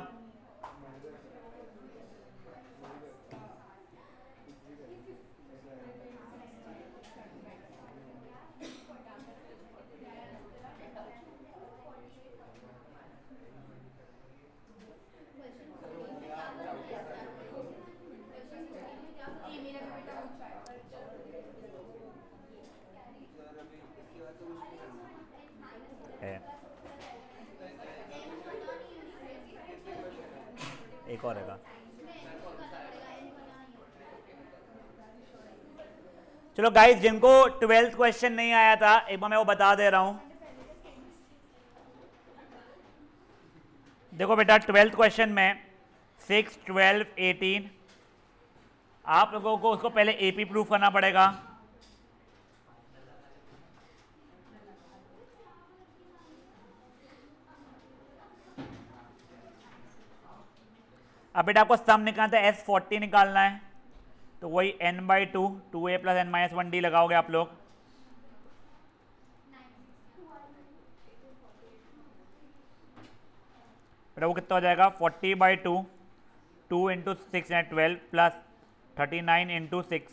एक और रहेगा। चलो गाइस, जिनको 12th क्वेश्चन नहीं आया था एक बार मैं वो बता दे रहा हूं। देखो बेटा 12th क्वेश्चन में 6, 12, 18 आप लोगों को उसको पहले एपी प्रूफ करना पड़ेगा। अब बेटा आपको सम निकालना है, S40 निकालना है, तो वही n/2 2a + n-1d लगाओगे आप लोग। बेटा वो कितना हो जाएगा 40/2 2 × 6 है 12 प्लस 39 × 6,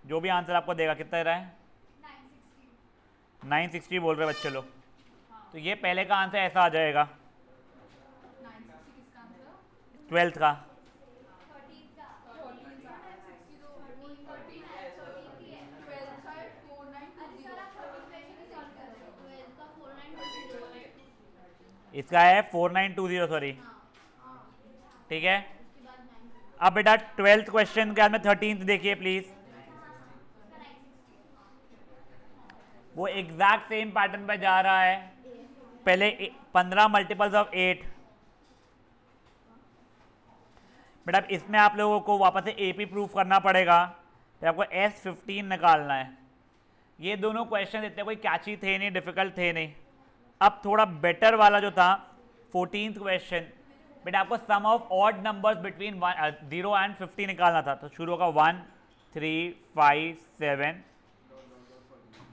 जो भी आंसर आपको देगा कितना दे रहा है 960 बोल रहे बच्चे लोग। तो ये पहले का आंसर ऐसा आ जाएगा 12th का। इसका है 4920 सॉरी, ठीक है। अब बेटा 12th क्वेश्चन के बाद में 13th देखिए प्लीज, वो एग्जैक्ट सेम पैटर्न पे जा रहा है। पहले 15 मल्टीपल्स ऑफ 8, बेटा इसमें आप लोगों को वापस से एपी प्रूफ करना पड़ेगा, तो आपको S15 निकालना है। ये दोनों क्वेश्चन इतने कोई कैची थे नहीं, डिफिकल्ट थे नहीं। अब थोड़ा बेटर वाला जो था 14th क्वेश्चन, बेटा आपको sum of odd numbers between 0 and 50 निकालना था। तो शुरू होगा 1 3 5 7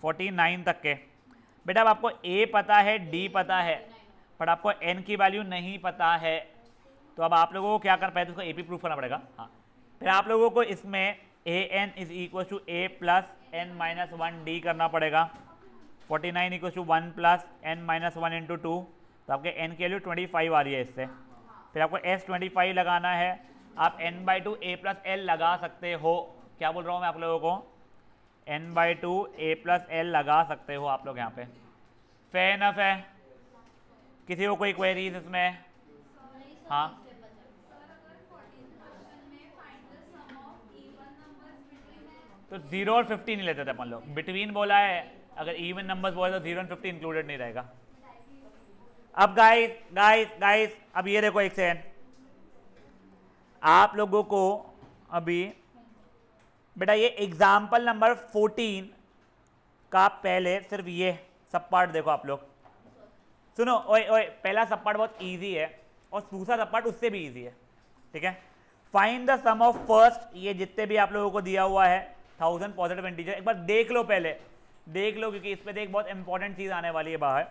49 तक के। बेटा अब आपको ए पता है, डी पता है, पर आपको एन की वैल्यू नहीं पता है। तो अब आप लोगों को क्या करना, पहले तो उसको ए पी प्रूफ करना पड़ेगा। हाँ, फिर आप लोगों को इसमें a n is equal to A plus N minus 1 d करना पड़ेगा। 49 equal to 1 plus N minus 1 into 2, तो आपके एन की वैल्यू 25 आ रही है इससे। फिर आपको एस 25 लगाना है। आप N by two A plus L लगा सकते हो। क्या बोल रहा हूँ मैं आप लोगों को, N by two A plus L लगा सकते हो आप लोग यहाँ पे। फेयर इनफ है? किसी को कोई क्वेरीज इसमें? हाँ, तो 0 और 50 नहीं लेते थे अपन लोग, बिटवीन बोला है। अगर इवन नंबर्स बोले तो 0 और 50 इंक्लूडेड नहीं रहेगा। अब गाइस गाइस गाइस, अब ये देखो एक सेकंड, आप लोगों को अभी बेटा ये एग्जाम्पल नंबर 14 का पहले सिर्फ ये सब पार्ट देखो आप लोग। सुनो, ओए ओए, पहला सब पार्ट बहुत इजी है और दूसरा सब पार्ट उससे भी इजी है, ठीक है। Find the sum of first, ये जितने भी आप लोगों को दिया हुआ है 1000 पॉजिटिव इंटीजर, एक बार देख लो, पहले देख लो, क्योंकि इस पे देख बहुत इंपॉर्टेंट चीज आने वाली है बाहर।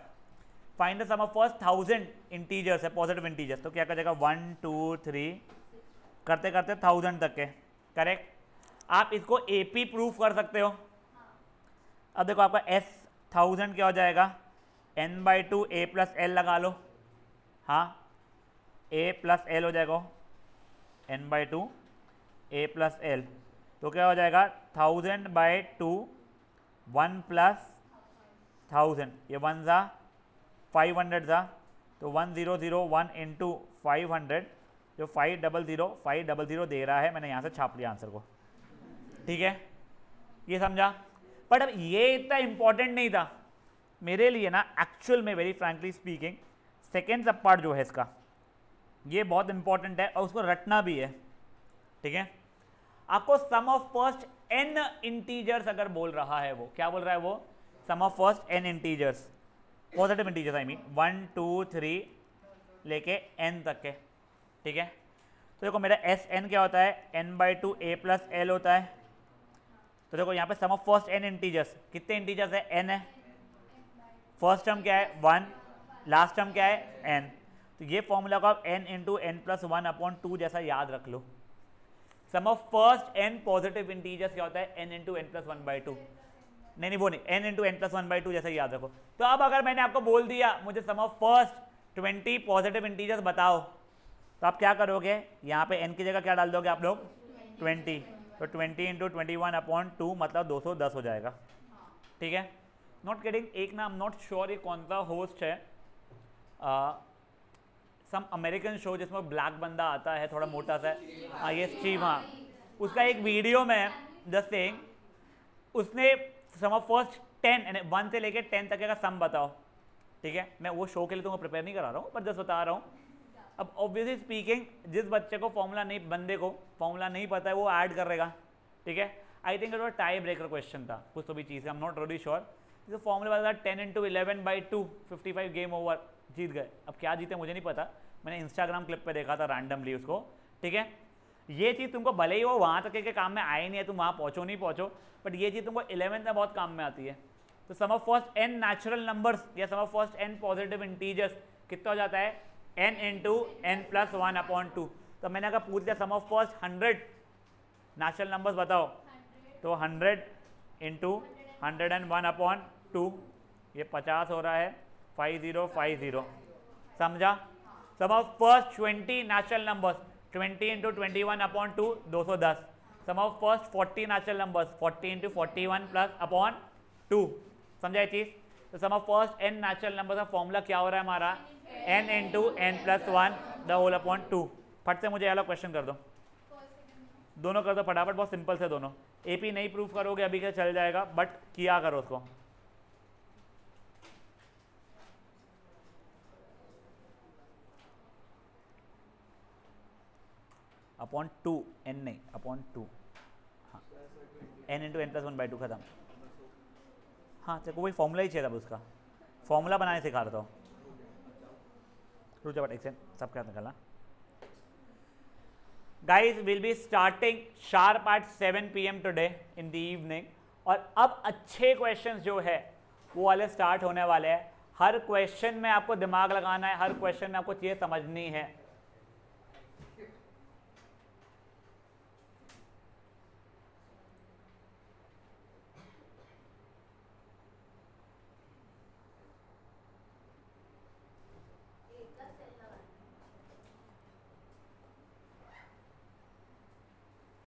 Find the sum of first 1000 integers है, पॉजिटिव इंटीजर्स। तो क्या कर जाएगा, 1 2 3 करते करते 1000 तक के, करेक्ट। आप इसको एपी प्रूफ कर सकते हो। अब देखो आपका एस 1000 क्या हो जाएगा, N by two A plus L लगा लो। हाँ, ए प्लस एल हो जाएगा, N by two A plus L, तो क्या हो जाएगा 1000 बाई टू 1 प्लस 1000, ये 1 ज़ा 500 ज़ा, तो 1001 इंटू 500, जो 500 दे रहा है। मैंने यहाँ से छाप लिया आंसर को, ठीक है, ये समझा। बट अब ये इतना इंपॉर्टेंट नहीं था मेरे लिए ना, एक्चुअल में वेरी फ्रैंकली स्पीकिंग सेकेंड सब पार्ट जो है इसका, ये बहुत इंपॉर्टेंट है और उसको रटना भी है, ठीक है। आपको sum of first N integers अगर बोल रहा है, वो क्या बोल रहा है, वो sum of first N integers, positive integers I mean, 1 2 3 लेके एन तक के, ठीक है। तो देखो मेरा एस एन क्या होता है, N by two A plus L होता है। तो देखो यहाँ पे sum of first N integers, कितने इंटीजर्स है, एन है। फर्स्ट टर्म क्या है 1, लास्ट टर्म क्या है एन। तो ये फॉर्मूला को आप n into N plus 1 upon 2 जैसा याद रख लो। Sum of first n positive integers क्या होता है, n into N plus 1 by two. नहीं वो नहीं, n into N plus 1 by two जैसा याद रखो। तो अब अगर मैंने आपको बोल दिया मुझे सम ऑफ फर्स्ट 20 पॉजिटिव इंटीजर्स बताओ, तो आप क्या करोगे, यहाँ पे एन की जगह क्या डाल दोगे आप लोग, 20। तो 20 इंटू 21 अपॉन 2 मतलब 210 हो जाएगा, ठीक है। नॉट किडिंग, एक ना, आई एम नॉट श्योर ये कौन सा होस्ट है, सम अमेरिकन शो जिसमें ब्लैक बंदा आता है थोड़ा मोटा सा, हाँ ये स्टीव, हाँ, उसका एक वीडियो में जस्ट सेइंग, उसने सम ऑफ फर्स्ट 10 1 से लेके 10 तक का सम बताओ, ठीक है। मैं वो शो के लिए तुमको प्रिपेयर नहीं करा रहा हूँ, पर जस्ट बता रहा हूँ। अब ऑब्वियसली स्पीकिंग जिस बच्चे को फॉर्मूला नहीं, बंदे को फॉर्मूला नहीं पता है, वो ऐड करेगा, ठीक है। आई थिंक वो टाई ब्रेकर क्वेश्चन था, कुछ तो भी चीज़ है, I am not really sure. तो फॉर्मूला बता 10 इंटू 11 बाई 2, 55 गेम ओवर, जीत गए। अब क्या जीते मुझे नहीं पता, मैंने इंस्टाग्राम क्लिप पे देखा था रैंडमली उसको, ठीक है। ये चीज़ तुमको भले ही वो वहाँ तक के काम में आए नहीं है, तुम वहाँ पहुँचो नहीं पहुँचो, बट ये चीज़ तुमको 11th में बहुत काम में आती है। तो sum of first n natural numbers या sum of first n positive integers कितना हो जाता है, n into N plus 1 upon 2। तो मैंने अगर पूछ दिया sum of first 100 natural numbers बताओ, तो 100 इंटू 101 अपॉन 2, ये 50 हो रहा है, 5050, समझा। Sum of first 20 natural numbers, 20 into 21 upon 2, 210। Sum of first 40 natural numbers, 40 into 41 plus upon 2, समझा ये चीज़। तो sum of first n natural numbers का फॉर्मूला क्या हो रहा है हमारा, n into N plus 1 the whole upon 2। फट से मुझे वाला क्वेश्चन कर दो, दोनों कर दो फटाफट, बहुत सिंपल से दोनों। एपी नहीं प्रूफ करोगे अभी क्या चल जाएगा, बट किया करो उसको। अपॉन 2, n नहीं अपॉन 2, हाँ, n into N plus 1 by 2 खत्म। हाँ तेरे को वही फॉर्मूला ही चाहिए था उसका, फॉर्मूला बनाने सिखा रहा था। रुक जा बट एक सेकंड, सब क्या निकला। Guys will be starting sharp eight 7 PM today in the evening. और अब अच्छे क्वेश्चंस जो है वो वाले स्टार्ट होने वाले हैं। हर क्वेश्चन में आपको दिमाग लगाना है, हर क्वेश्चन में आपको चीज़ें समझनी है।